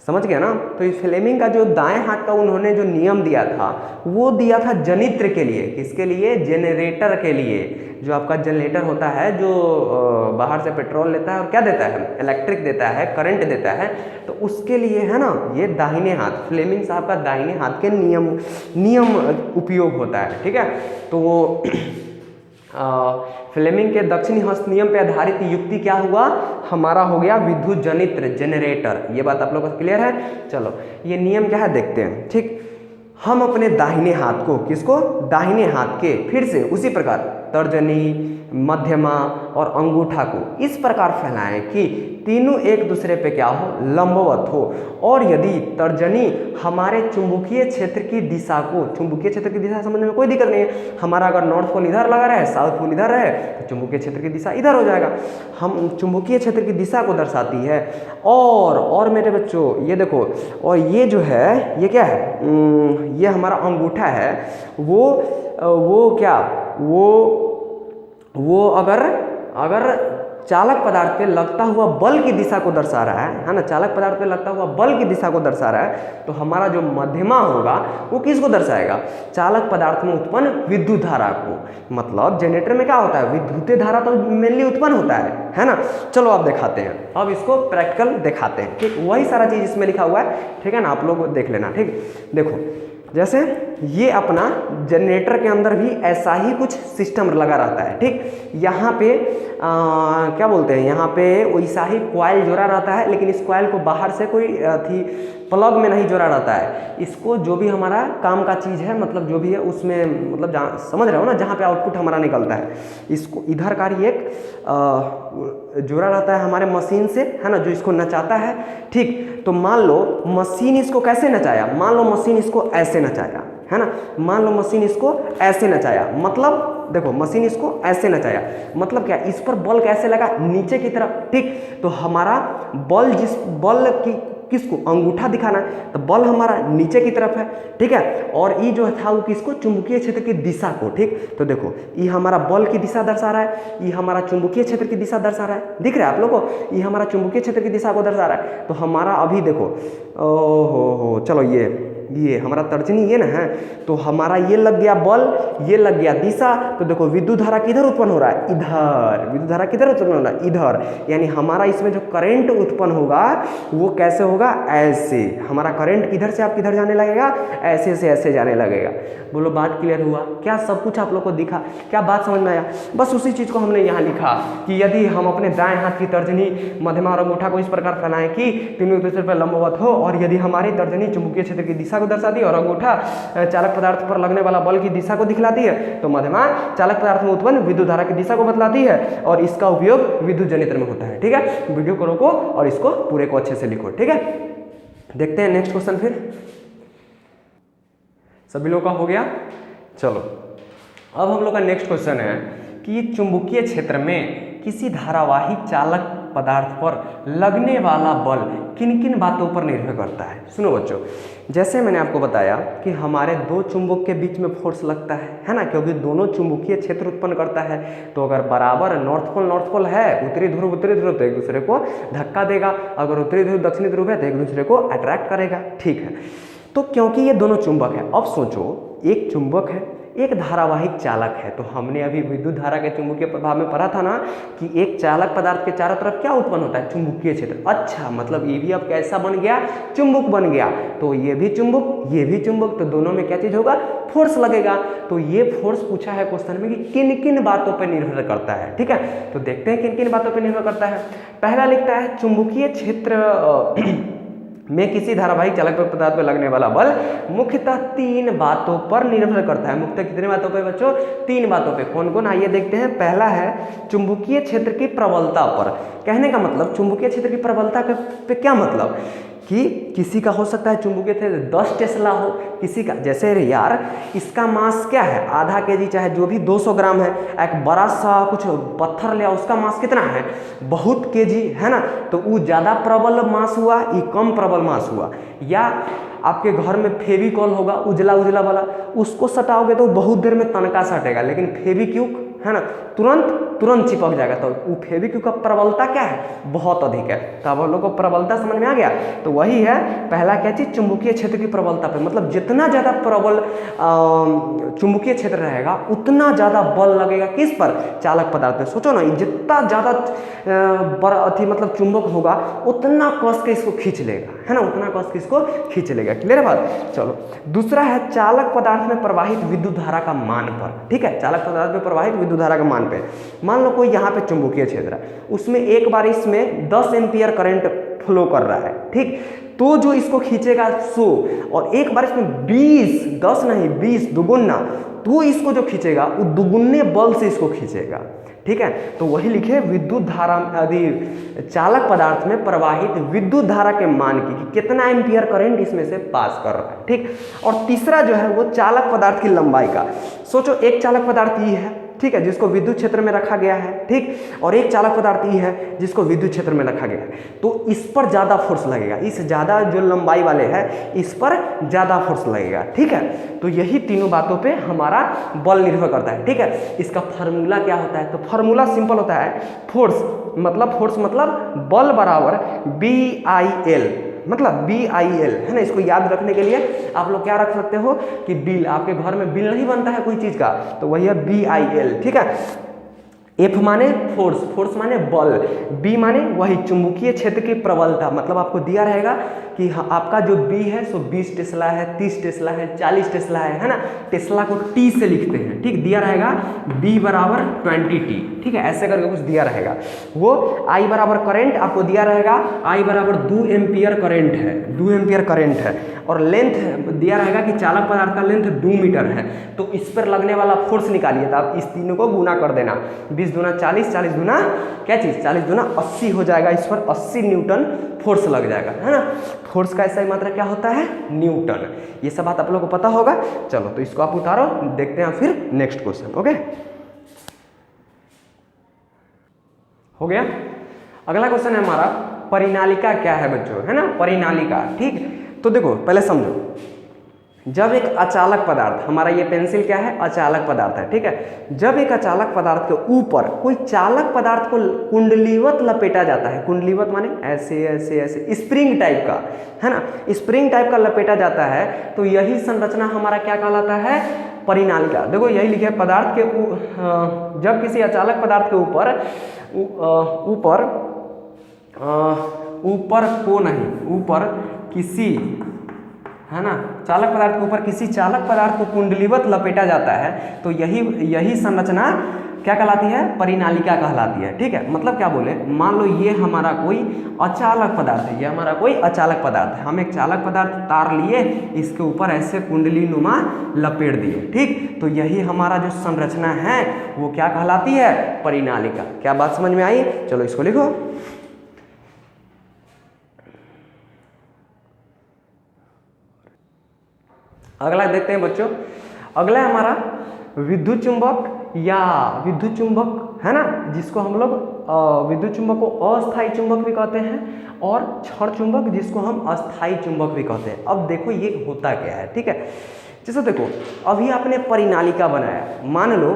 समझ गया ना। तो इस फ्लेमिंग का जो दाएं हाथ का उन्होंने जो नियम दिया था, वो दिया था जनित्र के लिए। किसके लिए, जेनरेटर के लिए। जो आपका जनरेटर होता है, जो बाहर से पेट्रोल लेता है और क्या देता है, इलेक्ट्रिक देता है, करंट देता है, तो उसके लिए है ना ये दाहिने हाथ, फ्लेमिंग साहब का दाहिने हाथ के नियम उपयोग होता है, ठीक है। तो वो फ्लेमिंग के दक्षिणी हस्त नियम पे आधारित युक्ति क्या हुआ, हमारा हो गया विद्युत जनित्र, जनरेटर। ये बात आप लोगों को क्लियर है। चलो ये नियम क्या है देखते हैं, ठीक। हम अपने दाहिने हाथ को, किसको, दाहिने हाथ के, फिर से उसी प्रकार तर्जनी, मध्यमा और अंगूठा को इस प्रकार फैलाएं कि तीनों एक दूसरे पे क्या हो, लंबवत हो। और यदि तर्जनी हमारे चुंबकीय क्षेत्र की दिशा को, चुंबकीय क्षेत्र की दिशा समझने में कोई दिक्कत नहीं है। हमारा अगर नॉर्थ पोल इधर लगा रहे, साउथ पोल इधर रहे, तो चुंबकीय क्षेत्र की दिशा इधर हो जाएगा। हम चुंबकीय क्षेत्र की दिशा को दर्शाती है। और मेरे बच्चों ये देखो, और ये जो है ये क्या है, ये हमारा अंगूठा है, वो क्या, वो अगर चालक पदार्थ पे लगता हुआ बल की दिशा को दर्शा रहा है ना, चालक पदार्थ पे लगता हुआ बल की दिशा को दर्शा रहा है, तो हमारा जो मध्यमा होगा वो किसको दर्शाएगा, चालक पदार्थ में उत्पन्न विद्युत धारा को। मतलब जनरेटर में क्या होता है, विद्युत धारा तो मेनली उत्पन्न होता है ना। चलो आप दिखाते हैं, अब इसको प्रैक्टिकल दिखाते हैं, ठीक। वही सारा चीज इसमें लिखा हुआ है, ठीक है ना, आप लोग देख लेना, ठीक। देखो जैसे ये अपना जनरेटर के अंदर भी ऐसा ही कुछ सिस्टम लगा रहता है, ठीक। यहाँ पे क्या बोलते हैं, यहाँ पे वैसा ही कॉइल जोड़ा रहता है, लेकिन इस कॉइल को बाहर से कोई प्लग में नहीं जोड़ा रहता है। इसको जो भी हमारा काम का चीज़ है, मतलब जो भी है उसमें, मतलब समझ रहे हो ना, जहाँ पे आउटपुट हमारा निकलता है, इसको इधर का ही एक जोड़ा रहता है हमारे मशीन से, है ना, जो इसको नचाता है, ठीक। तो मान लो मशीन इसको कैसे नचाया, मान लो मशीन इसको ऐसे नचाया, है ना, मान लो मशीन इसको ऐसे नचाया, मतलब देखो मशीन इसको ऐसे नचाया, मतलब क्या, इस पर बल कैसे लगा, नीचे की तरफ, ठीक। तो हमारा बल, जिस बल की किसको, अंगूठा दिखाना है, तो बल हमारा नीचे की तरफ है, ठीक है। और ये जो था वो किसको, चुंबकीय क्षेत्र की दिशा को, ठीक। तो देखो ये हमारा बल की दिशा दर्शा रहा है, ये हमारा चुंबकीय क्षेत्र की दिशा दर्शा रहा है, दिख रहा है आप लोगों को, ये हमारा चुंबकीय क्षेत्र की दिशा को दर्शा रहा है। तो हमारा अभी देखो, ओहो चलो ये हमारा तर्जनी ये ना है, तो हमारा ये लग गया बल, ये लग गया दिशा। तो देखो विद्युत धारा किधर उत्पन्न हो रहा है, इधर। विद्युत धारा किधर उत्पन्न हो रहा है, इधर। यानी हमारा इसमें जो करंट उत्पन्न होगा वो कैसे होगा, ऐसे। हमारा करंट किधर से आप किधर जाने लगेगा, ऐसे से ऐसे जाने लगेगा। बोलो बात क्लियर हुआ क्या, सब कुछ आप लोग को दिखा क्या, बात समझ में आया। बस उसी चीज को हमने यहाँ लिखा कि यदि हम अपने दाएं हाथ की तर्जनी, मध्यमा और अंगूठा को इस प्रकार फैलाएं कि तीनों एक दूसरे पर लंबवत हो, और यदि हमारी तर्जनी चुंबकीय क्षेत्र की दिशा को दर्शाती है और अंगूठा चालक पदार्थ पर लगने वाला बल की दिशा को दिखलाती है, तो मध्यमा चालक पदार्थ में उत्पन्न विद्युत धारा की दिशा को बतलाती है, और इसका उपयोग विद्युत जनित्र में होता है, ठीक है। वीडियो को रोको और इसको पूरे को अच्छे से लिखो, ठीक है। देखते हैं नेक्स्ट क्वेश्चन, फिर सभी लोग का हो गया। चलो अब हम लोग का नेक्स्ट क्वेश्चन है कि चुंबकीय क्षेत्र में किसी धारावाही चालक पदार्थ पर लगने वाला बल किन किन बातों पर निर्भर करता है। सुनो बच्चों, जैसे मैंने आपको बताया कि हमारे दो चुंबक के बीच में फोर्स लगता है ना, क्योंकि दोनों चुंबकीय क्षेत्र उत्पन्न करता है। तो अगर बराबर नॉर्थ पोल है, उत्तरी ध्रुव तो एक दूसरे को धक्का देगा, अगर उत्तरी ध्रुव दक्षिणी ध्रुव है तो एक दूसरे को अट्रैक्ट करेगा। ठीक है, तो क्योंकि ये दोनों चुंबक है, अब सोचो एक चुंबक है, एक धारावाहिक चालक है। तो हमने अभी विद्युत धारा के चुंबकीय प्रभाव में पढ़ा था ना कि एक चालक पदार्थ के चारों तरफ क्या उत्पन्न होता है, चुंबकीय क्षेत्र। अच्छा, मतलब ये भी अब कैसा बन गया, चुंबक बन गया। तो ये भी चुंबक, तो दोनों में क्या चीज होगा, फोर्स लगेगा। तो ये फोर्स पूछा है क्वेश्चन में कि किन किन बातों पर निर्भर करता है। ठीक है, तो देखते हैं किन किन बातों पर निर्भर करता है। पहला लिखता है चुंबकीय क्षेत्र में किसी धारावाहिक चालक पदार्थ पर लगने वाला बल मुख्यतः 3 बातों पर निर्भर करता है। मुख्यतः कितनी बातों पर बच्चों, 3 बातों पे। कौन कौन, आइए देखते हैं। पहला है चुंबकीय क्षेत्र की प्रबलता पर। कहने का मतलब चुंबकीय क्षेत्र की प्रबलता पे क्या मतलब कि किसी का हो सकता है चुंबकीय क्षेत्र 10 टेस्ला हो, किसी का, जैसे यार इसका मास क्या है, आधा केजी चाहे जो भी 200 ग्राम है। एक बड़ा सा कुछ पत्थर लिया, उसका मास कितना है, बहुत केजी है ना। तो वो ज़्यादा प्रबल मास हुआ, ये कम प्रबल मास हुआ। या आपके घर में फेविकॉल होगा उजला वाला, उसको सटाओगे तो बहुत देर में तनका सटेगा, लेकिन फेविक्विक है ना तुरंत चिपक जाएगा। तो वो फेविक्विक का प्रबलता क्या है, बहुत अधिक है। तो अब हम लोग को प्रबलता समझ में आ गया। तो वही है पहला क्या चीज, चुंबकीय क्षेत्र की प्रबलता पे, मतलब जितना ज्यादा प्रबल चुंबकीय क्षेत्र रहेगा उतना ज्यादा बल लगेगा किस पर, चालक पदार्थ पे। सोचो ना, जितना ज्यादा मतलब चुंबक होगा उतना कस के इसको खींच लेगा, है ना, उतना कस के इसको खींच लेगा। क्लियर है बात। चलो, दूसरा है चालक पदार्थ में प्रवाहित विद्युत धारा का मान पर। ठीक है, चालक पदार्थ में प्रवाहित विद्युत धारा का मान पे। मान लो कोई यहाँ पे चुंबकीय क्षेत्र है, उसमें एक बार इसमें 10 एम्पियर करंट फ्लो कर रहा है। ठीक, तो जो इसको खींचेगा 100, और एक बार इसमें 20, 10 नहीं 20 दुगुना, तो इसको जो खींचेगा वो दुगुने बल से इसको खींचेगा। ठीक है, तो वही लिखे विद्युत धारा यदि चालक पदार्थ में प्रवाहित विद्युत धारा के मान की कि कितना एम्पियर करंट इसमें से पास कर रहा है। ठीक, और तीसरा जो है वो चालक पदार्थ की लंबाई का। सोचो एक चालक पदार्थ ये है, ठीक है, जिसको विद्युत क्षेत्र में रखा गया है। ठीक, और एक चालक पदार्थ ये है जिसको विद्युत क्षेत्र में रखा गया है। तो इस पर ज्यादा फोर्स लगेगा, इस ज्यादा जो लंबाई वाले हैं इस पर ज्यादा फोर्स लगेगा। ठीक है, तो यही तीनों बातों पे हमारा बल निर्भर करता है। ठीक है, इसका फार्मूला क्या होता है, तो फार्मूला सिंपल होता है, फोर्स मतलब बल बराबर BIL, मतलब BIL है ना। इसको याद रखने के लिए आप लोग क्या रख सकते हो कि बिल, आपके घर में बिल नहीं बनता है कोई चीज का, तो वही है BIL। ठीक है, F माने फोर्स माने बल, B माने वही चुंबकीय क्षेत्र की प्रबलता, मतलब आपको दिया रहेगा कि आपका जो B है सो 20 टेस्ला है, 30 टेस्ला है, 40 टेस्ला है ना। टेस्ला को T से लिखते हैं। ठीक, दिया रहेगा B बराबर 20T। ठीक है, ऐसे करके कुछ दिया रहेगा। वो I बराबर करंट आपको दिया रहेगा, I बराबर 2 एम्पियर करंट है, 2 एम्पियर करंट है। और लेंथ दिया रहेगा कि चालक पदार्थ का लेंथ 2 मीटर है। तो इस पर लगने वाला फोर्स निकालिए, तो आप इस तीनों को गुना कर देना, 20 दूना 40, 40 दूना क्या चीज, 40 दूना 80 हो जाएगा। इस पर 80 न्यूटन फोर्स लग जाएगा, है ना। फोर्स का ऐसा ही मात्रा क्या होता है, न्यूटन। ये सब बात आप लोगों को पता होगा। चलो, तो इसको आप उतारो, देखते हैं फिर नेक्स्ट क्वेश्चन। ओके, हो गया। अगला क्वेश्चन है हमारा, परिनालिका क्या है बच्चों, है ना, परिनालिका। ठीक, तो देखो पहले समझो, जब एक अचालक पदार्थ, हमारा ये पेंसिल क्या है, अचालक पदार्थ है। ठीक है, जब एक अचालक पदार्थ के ऊपर कोई चालक पदार्थ को कुंडलीवत लपेटा जाता है, कुंडलीवत माने ऐसे ऐसे ऐसे स्प्रिंग टाइप का, है ना, स्प्रिंग टाइप का लपेटा जाता है, तो यही संरचना हमारा क्या कहलाता है, परिनालिका। देखो यही लिखे पदार्थ के जब किसी अचालक पदार्थ के ऊपर किसी, है ना, चालक पदार्थ के ऊपर किसी चालक पदार्थ को कुंडलीवत लपेटा जाता है, तो यही संरचना क्या कहलाती है, परिनालिका कहलाती है। ठीक है, मतलब क्या बोले, मान लो ये हमारा कोई अचालक पदार्थ है, ये हमारा कोई अचालक पदार्थ है, हम एक चालक पदार्थ तार लिए, इसके ऊपर ऐसे कुंडली नुमा लपेट दिए। ठीक, तो यही हमारा जो संरचना है वो क्या कहलाती है, परिनालिका। क्या बात समझ में आई। चलो इसको लिखो। अगला देखते हैं बच्चों, अगला है हमारा विद्युत चुंबक या विद्युत चुंबक, है ना, जिसको हम लोग विद्युत चुंबक को अस्थायी चुंबक भी कहते हैं, और क्षण चुंबक जिसको हम अस्थायी चुंबक भी कहते हैं। अब देखो ये होता क्या है, ठीक है। जैसे देखो अभी आपने परिनालिका बनाया, मान लो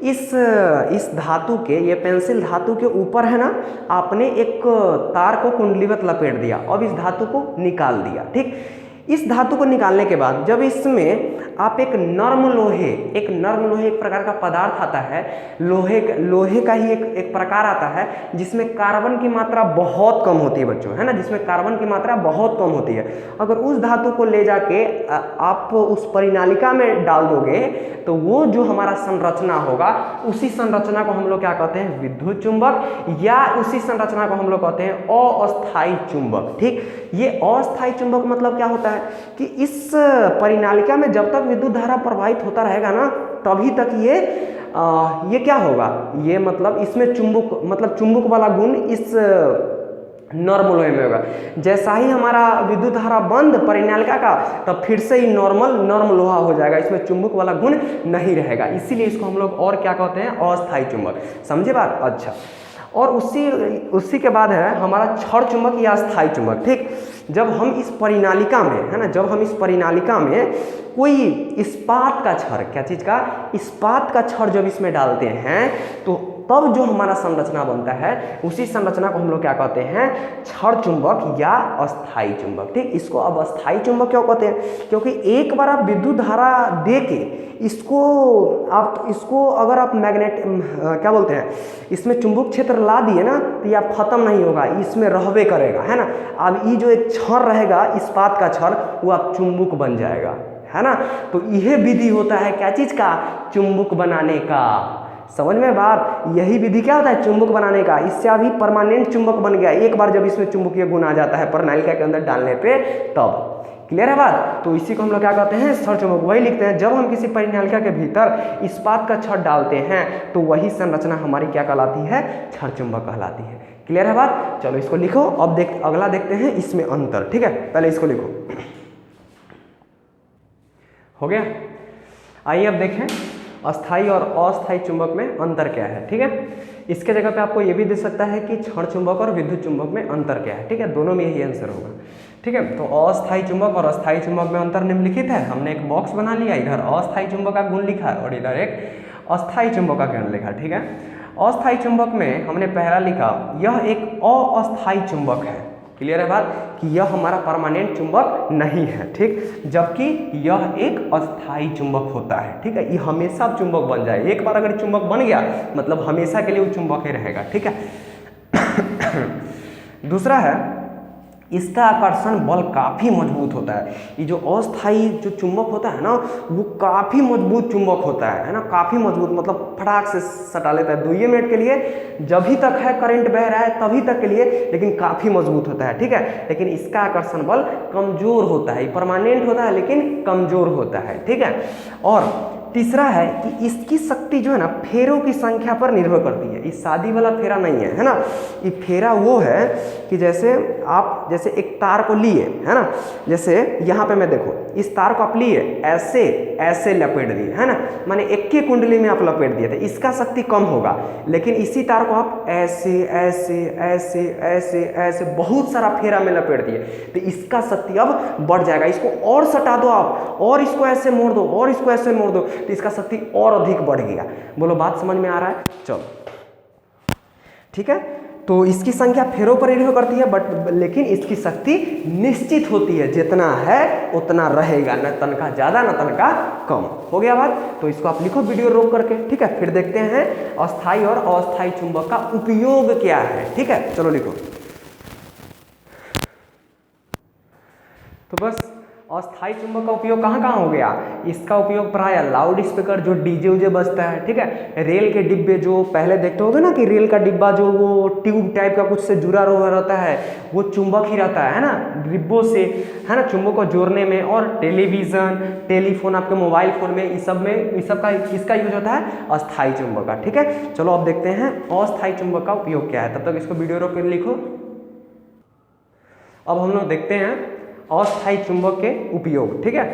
इस धातु के, ये पेंसिल धातु के ऊपर है ना, आपने एक तार को कुंडलीवत लपेट दिया, अब इस धातु को निकाल दिया, ठीक। इस धातु को निकालने के बाद जब इसमें आप एक नर्म लोहे एक प्रकार का पदार्थ आता है, लोहे का ही एक प्रकार आता है जिसमें कार्बन की मात्रा बहुत कम होती है बच्चों, है ना, जिसमें कार्बन की मात्रा बहुत कम होती है। अगर उस धातु को ले जाके आप उस परिनालिका में डाल दोगे तो वो जो हमारा संरचना होगा, उसी संरचना को हम लोग क्या कहते हैं, विद्युत चुंबक, या उसी संरचना को हम लोग कहते हैं अस्थायी चुंबक, ठीक। ये अस्थायी चुंबक मतलब क्या होता है कि इस परिनालिका में जब तक विद्युत धारा प्रवाहित होता रहेगा ना, तभी तक ये क्या होगा, ये मतलब इसमें चुंबक वाला गुण इस नॉर्मल लोहे में होगा। जैसा ही हमारा विद्युत धारा बंद परिनालिका का, तब फिर से ही नॉर्मल लोहा हो जाएगा, इसमें चुंबक वाला गुण नहीं रहेगा, इसीलिए इसको हम लोग और क्या कहते हैं, अस्थायी चुंबक। समझे बात? अच्छा, और उसी के बाद है हमारा क्षण चुंबक या स्थायी चुंबक, ठीक। जब हम इस परिनालिका में, है ना, जब हम इस परिनालिका में कोई इस्पात का छड़, क्या चीज़ का, इस्पात का छड़ जब इसमें डालते हैं तो तब जो हमारा संरचना बनता है, उसी संरचना को हम लोग क्या कहते हैं, क्षण चुंबक या अस्थायी चुंबक, ठीक। इसको अब अस्थायी चुंबक क्यों कहते हैं, क्योंकि एक बार आप विद्युत धारा दे के इसको अगर आप क्या बोलते हैं, इसमें चुंबक क्षेत्र ला दिए ना, तो ये आप खत्म नहीं होगा, इसमें रहबे करेगा, है ना। अब ये जो एक क्षण रहेगा, इस्पात का क्षण, वो आप चुंबक बन जाएगा, है ना। तो यह विधि होता है क्या चीज का, चुंबक बनाने का। समझ में बात? यही विधि क्या होता है, चुंबक बनाने का। इससे अभी परमानेंट चुंबक बन गया, एक बार जब इसमें चुंबकीय गुण आ जाता है परिनालिका के अंदर डालने पे, तब। क्लियर है बात? तो इसी को हम लोग क्या कहते हैं, क्षण चुंबक। वही लिखते हैं, जब हम किसी परिनालिका के भीतर इस्पात का छड़ डालते हैं तो वही संरचना हमारी क्या कहलाती है, क्षण चुंबक कहलाती है। क्लियर है बात? चलो इसको लिखो। अब अगला देखते हैं इसमें अंतर, ठीक है। पहले इसको लिखो, हो गया। आइए अब देखें अस्थायी और अस्थायी चुंबक में अंतर क्या है, ठीक है। इसके जगह पे आपको ये भी दे सकता है कि क्षण चुंबक और विद्युत चुंबक में अंतर क्या है, ठीक है। दोनों में यही आंसर होगा, ठीक है। तो अस्थायी चुंबक और अस्थायी चुंबक में अंतर निम्नलिखित है। हमने एक बॉक्स बना लिया, इधर अस्थायी चुंबक का गुण लिखा है और इधर एक अस्थायी चुंबक का गुण लिखा, ठीक है। अस्थायी चुंबक में हमने पहला लिखा, यह एक अस्थायी चुंबक है। क्लियर है बात, कि यह हमारा परमानेंट चुंबक नहीं है, ठीक। जबकि यह एक अस्थायी चुंबक होता है, ठीक है। ये हमेशा चुंबक बन जाए, एक बार अगर चुंबक बन गया मतलब हमेशा के लिए वो चुंबक ही रहेगा, ठीक है। दूसरा है, इसका आकर्षण बल काफ़ी मजबूत होता है। ये जो अस्थायी जो चुंबक होता है ना, वो काफ़ी मजबूत चुंबक होता है ना, काफ़ी मजबूत, मतलब फटाक से सटा लेता है 2 मिनट के लिए, जब ही तक है करंट बह रहा है तभी तक के लिए, लेकिन काफ़ी मजबूत होता है, ठीक है। लेकिन इसका आकर्षण बल कमजोर होता है, परमानेंट होता है लेकिन कमजोर होता है, ठीक है। और तीसरा है कि इसकी शक्ति जो है ना, फेरों की संख्या पर निर्भर करती है। ये शादी वाला फेरा नहीं है, है ना। ये फेरा वो है कि जैसे आप एक तार को लिए, है ना, जैसे यहाँ पे मैं देखो, इस तार को आप लिए ऐसे लपेट दिए, है ना, माने एक ही कुंडली में आप लपेट दिए थे, इसका शक्ति कम होगा। लेकिन इसी तार को आप ऐसे ऐसे ऐसे ऐसे ऐसे बहुत सारा फेरा में लपेट दिए तो इसका शक्ति अब बढ़ जाएगा। इसको और सटा दो आप, और इसको ऐसे मोड़ दो, और इसको ऐसे मोड़ दो, तो इसका शक्ति और अधिक बढ़ गया। बोलो बात समझ में आ रहा है? चलो ठीक है। तो इसकी संख्या फेरों पर निर्भर करती है, लेकिन इसकी शक्ति निश्चित होती है, जितना है उतना रहेगा, न तनका ज्यादा न तनका कम। हो गया बात? तो इसको आप लिखो वीडियो रोक करके, ठीक है। फिर देखते हैं अस्थायी और अस्थायी चुंबक का उपयोग क्या है, ठीक है। चलो लिखो। तो बस अस्थायी चुंबक का उपयोग कहाँ कहाँ हो गया? इसका उपयोग प्राय लाउड स्पीकर, जो डीजे उजे बजता है, ठीक है। रेल के डिब्बे, जो पहले देखते होगे ना कि रेल का डिब्बा जो वो ट्यूब टाइप का कुछ से जुड़ा हुआ रहता है, वो चुंबक ही रहता है ना, डिब्बों से, है ना, चुंबक को जोड़ने में। और टेलीविजन, टेलीफोन, आपके मोबाइल फोन में, इस सब का किसका यूज होता है? अस्थायी चुंबक का, ठीक है। चलो अब देखते हैं अस्थायी चुंबक का उपयोग क्या है। तब तक इसको वीडियो रोक कर लिखो। अब हम लोग देखते हैं अस्थायी चुंबक के उपयोग, ठीक है।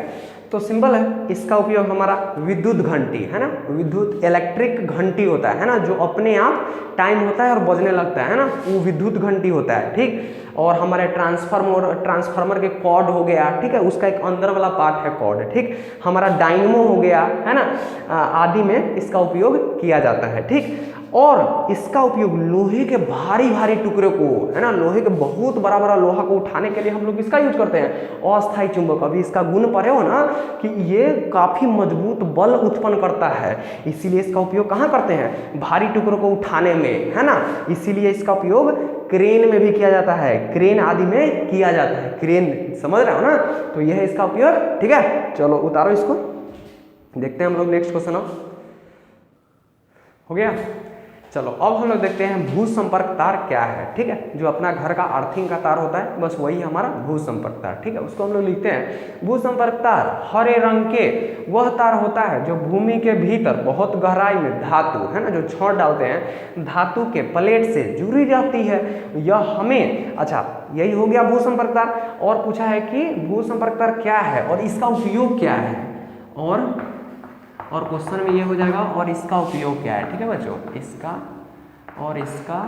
तो सिंपल है, इसका उपयोग हमारा विद्युत घंटी है ना, विद्युत इलेक्ट्रिक घंटी होता है ना, जो अपने आप टाइम होता है और बजने लगता है ना, वो विद्युत घंटी होता है। ठीक, और हमारे ट्रांसफार्मर के कॉर्ड हो गया, ठीक है, उसका एक अंदर वाला पार्ट है कॉर्ड। ठीक, हमारा डायनमो हो गया है ना, आदि में इसका उपयोग किया जाता है। ठीक, और इसका उपयोग लोहे के भारी भारी टुकड़े को है ना, लोहे के बहुत बड़ा बड़ा लोहा को उठाने के लिए हम लोग इसका यूज करते हैं, अस्थायी चुंबक। अभी इसका गुण पढ़े हो ना कि ये काफी मजबूत बल उत्पन्न करता है, इसीलिए इसका उपयोग कहाँ करते हैं, भारी टुकड़ों को उठाने में है ना, इसीलिए इसका उपयोग क्रेन में भी किया जाता है, क्रेन आदि में किया जाता है, क्रेन, समझ रहे हो ना, तो यह है इसका उपयोग। ठीक है, चलो उतारो इसको, देखते हैं हम लोग नेक्स्ट क्वेश्चन। हो गया, चलो अब हम लोग देखते हैं भू संपर्क तार क्या है। ठीक है, जो अपना घर का अर्थिंग का तार होता है, बस वही हमारा भू संपर्क तार। ठीक है, उसको हम लोग लिखते हैं भू संपर्क तार हरे रंग के वह तार होता है जो भूमि के भीतर बहुत गहराई में धातु है ना, जो छोड़ डालते हैं, धातु के प्लेट से जुड़ी जाती है। यह हमें, अच्छा यही हो गया भू संपर्क तार। और पूछा है कि भू संपर्क तार क्या है और इसका उपयोग क्या है, और क्वेश्चन में ये हो जाएगा और इसका उपयोग क्या है। ठीक है बच्चों, इसका और इसका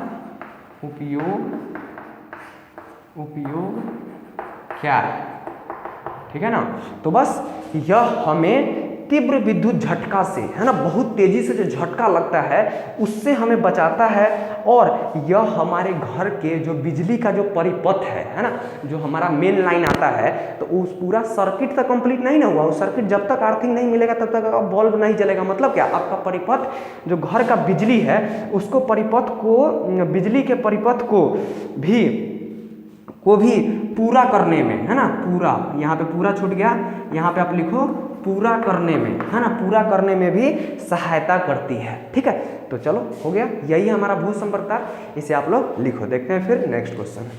उपयोग क्या है, ठीक है ना। तो बस यह हमें तीव्र विद्युत झटका से है ना, बहुत तेजी से जो झटका लगता है उससे हमें बचाता है, और यह हमारे घर के जो बिजली का जो परिपथ है ना, जो हमारा मेन लाइन आता है, तो उस पूरा सर्किट तक कंप्लीट नहीं ना हुआ, उस सर्किट जब तक अर्थिंग नहीं मिलेगा तब तक बल्ब नहीं जलेगा। मतलब क्या, आपका परिपथ जो घर का बिजली है उसको परिपथ को, बिजली के परिपथ को भी पूरा करने में है ना, पूरा, यहाँ पे पूरा छूट गया, यहाँ पे आप लिखो पूरा करने में है ना, पूरा करने में भी सहायता करती है। ठीक है, तो चलो हो गया, यही हमारा भू संपर्क तार, इसे आप लोग लिखो। देखते हैं फिर नेक्स्ट क्वेश्चन।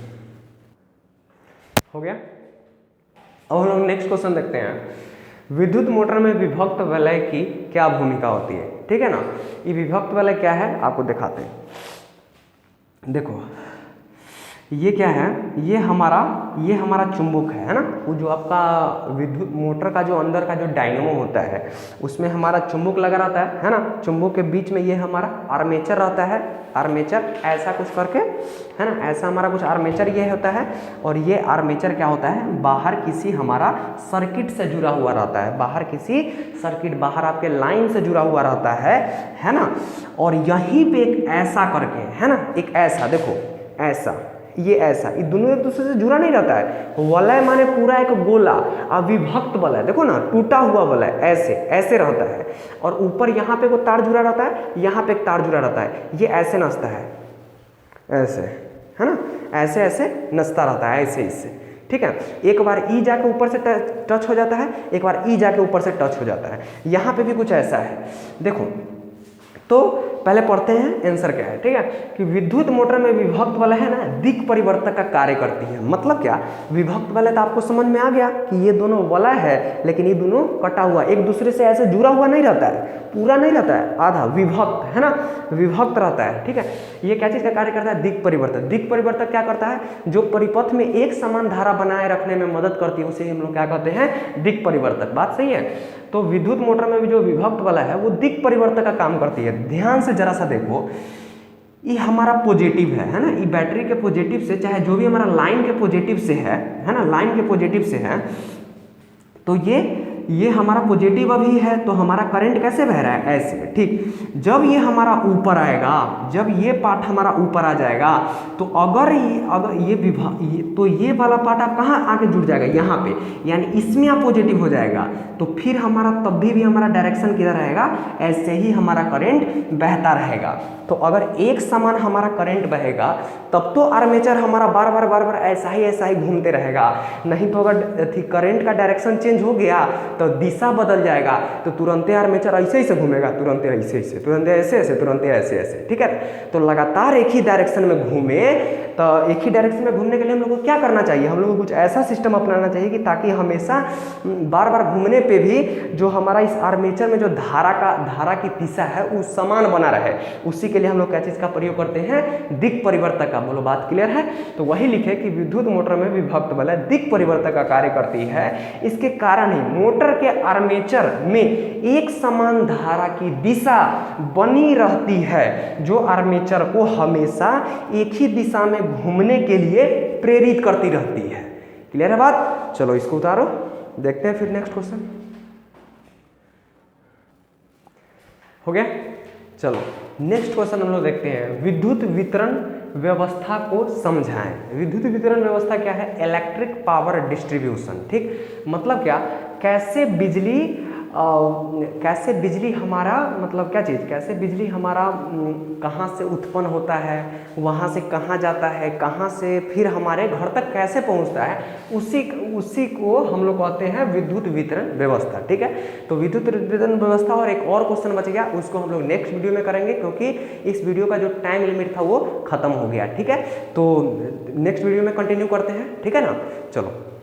हो गया, अब हम लोग नेक्स्ट क्वेश्चन देखते हैं। विद्युत मोटर में विभक्त वलय की क्या भूमिका होती है। ठीक है ना, ये विभक्त वलय क्या है आपको दिखाते हैं। देखो ये क्या है, ये हमारा चुंबक है ना, वो जो आपका विद्युत मोटर का जो अंदर का जो डायनमो होता है उसमें हमारा चुंबक लगा रहता है ना, चुंबक के बीच में ये हमारा आर्मेचर रहता है, आर्मेचर ऐसा कुछ करके है ना, ऐसा हमारा कुछ आर्मेचर ये होता है, और ये आर्मेचर क्या होता है, बाहर किसी हमारा सर्किट से जुड़ा हुआ रहता है, बाहर किसी सर्किट, बाहर आपके लाइन से जुड़ा हुआ रहता है ना। और यहीं पे एक ऐसा करके है ना, एक ऐसा, देखो ऐसा, ये ऐसा, ये दोनों एक दूसरे से जुड़ा नहीं रहता है। वलय माने पूरा एक गोला, अविभक्त वलय, देखो ना टूटा हुआ वलय ऐसे ऐसे रहता है, और ऊपर यहाँ पे को तार जुड़ा रहता है, यहाँ पे एक तार जुड़ा रहता है, ये ऐसे नसता है, ऐसे है ना, ऐसे ऐसे नसता रहता है, ऐसे इससे। ठीक है, एक बार ई जाके ऊपर से टच हो जाता है, एक बार ई जाके ऊपर से टच हो जाता है, यहाँ पे भी कुछ ऐसा है। देखो तो पहले पढ़ते हैं आंसर क्या है। ठीक है, कि विद्युत मोटर में विभक्त वलय है ना, दिक् परिवर्तक का कार्य करती है। मतलब क्या, विभक्त वलय तो आपको समझ में आ गया कि ये दोनों वलय है, लेकिन ये दोनों कटा हुआ, एक दूसरे से ऐसे जुड़ा हुआ नहीं रहता है, पूरा नहीं रहता है, आधा विभक्त है ना, विभक्त रहता है। ठीक है, ये क्या चीज का कार्य करता है, दिक् परिवर्तक। दिक् परिवर्तक क्या करता है, जो परिपथ में एक समान धारा बनाए रखने में मदद करती है उसे हम लोग क्या कहते हैं, दिक् परिवर्तक। बात सही है। तो विद्युत मोटर में भी जो विभक्त वलय है वो दिक् परिवर्तक का काम करती है। ध्यान से जरा सा देखो, ये हमारा पॉजिटिव है ना, ये बैटरी के पॉजिटिव से, चाहे जो भी हमारा लाइन के पॉजिटिव से है ना, लाइन के पॉजिटिव से है, तो ये हमारा पॉजिटिव अभी है, तो हमारा करंट कैसे बह रहा है, ऐसे। ठीक, जब ये हमारा ऊपर आएगा, जब ये पार्ट हमारा ऊपर आ जाएगा, तो अगर ये तो ये वाला पार्ट आप कहाँ आके जुड़ जाएगा, यहाँ पे, यानी इसमें आप पॉजिटिव हो जाएगा, तो फिर हमारा तब भी हमारा डायरेक्शन किधर रहेगा, ऐसे ही हमारा करंट बहता रहेगा। तो अगर एक समान हमारा करंट बहेगा तब तो आर्मेचर हमारा बार बार ऐसा ही घूमते रहेगा, नहीं तो अगर करंट का डायरेक्शन चेंज हो गया तो दिशा बदल जाएगा, तो तुरंत आर्मेचर ऐसे ही से घूमेगा, तुरंत ऐसे, तुरंत ऐसे, तुरंत ऐसे। ठीक है, तो लगातार एक ही डायरेक्शन में घूमे तो एक ही डायरेक्शन में घूमने के लिए हम लोग को क्या करना चाहिए, हम लोग को कुछ ऐसा सिस्टम अपनाना चाहिए कि ताकि हमेशा बार बार घूमने पे भी जो हमारा इस आर्मेचर में जो धारा की दिशा है वो समान बना रहे। उसी के लिए हम लोग क्या चीज़ का प्रयोग करते हैं, दिक् परिवर्तक का। बोलो बात क्लियर है। तो वही लिखे कि विद्युत मोटर में विभक्त बल दिक् परिवर्तक का कार्य करती है। इसके कारण ही मोटर के आर्मेचर में एक समान धारा की दिशा बनी रहती है, जो आर्मेचर को हमेशा एक ही दिशा में घूमने के लिए प्रेरित करती रहती है। क्लियर है बात। चलो इसको उतारो, देखते हैं फिर नेक्स्ट क्वेश्चन। हो गया। चलो नेक्स्ट क्वेश्चन हम लोग देखते हैं, विद्युत वितरण व्यवस्था को समझाएं। विद्युत वितरण व्यवस्था क्या है, इलेक्ट्रिक पावर डिस्ट्रीब्यूशन। ठीक, मतलब क्या, कैसे बिजली हमारा मतलब क्या चीज़, कैसे बिजली हमारा कहाँ से उत्पन्न होता है, वहाँ से कहाँ जाता है, कहाँ से फिर हमारे घर तक कैसे पहुँचता है, उसी को हम लोग कहते हैं विद्युत वितरण व्यवस्था। ठीक है, तो विद्युत वितरण व्यवस्था और एक और क्वेश्चन बच गया, उसको हम लोग नेक्स्ट वीडियो में करेंगे, क्योंकि इस वीडियो का जो टाइम लिमिट था वो खत्म हो गया। ठीक है, तो नेक्स्ट वीडियो में कंटिन्यू करते हैं। ठीक है ना, चलो।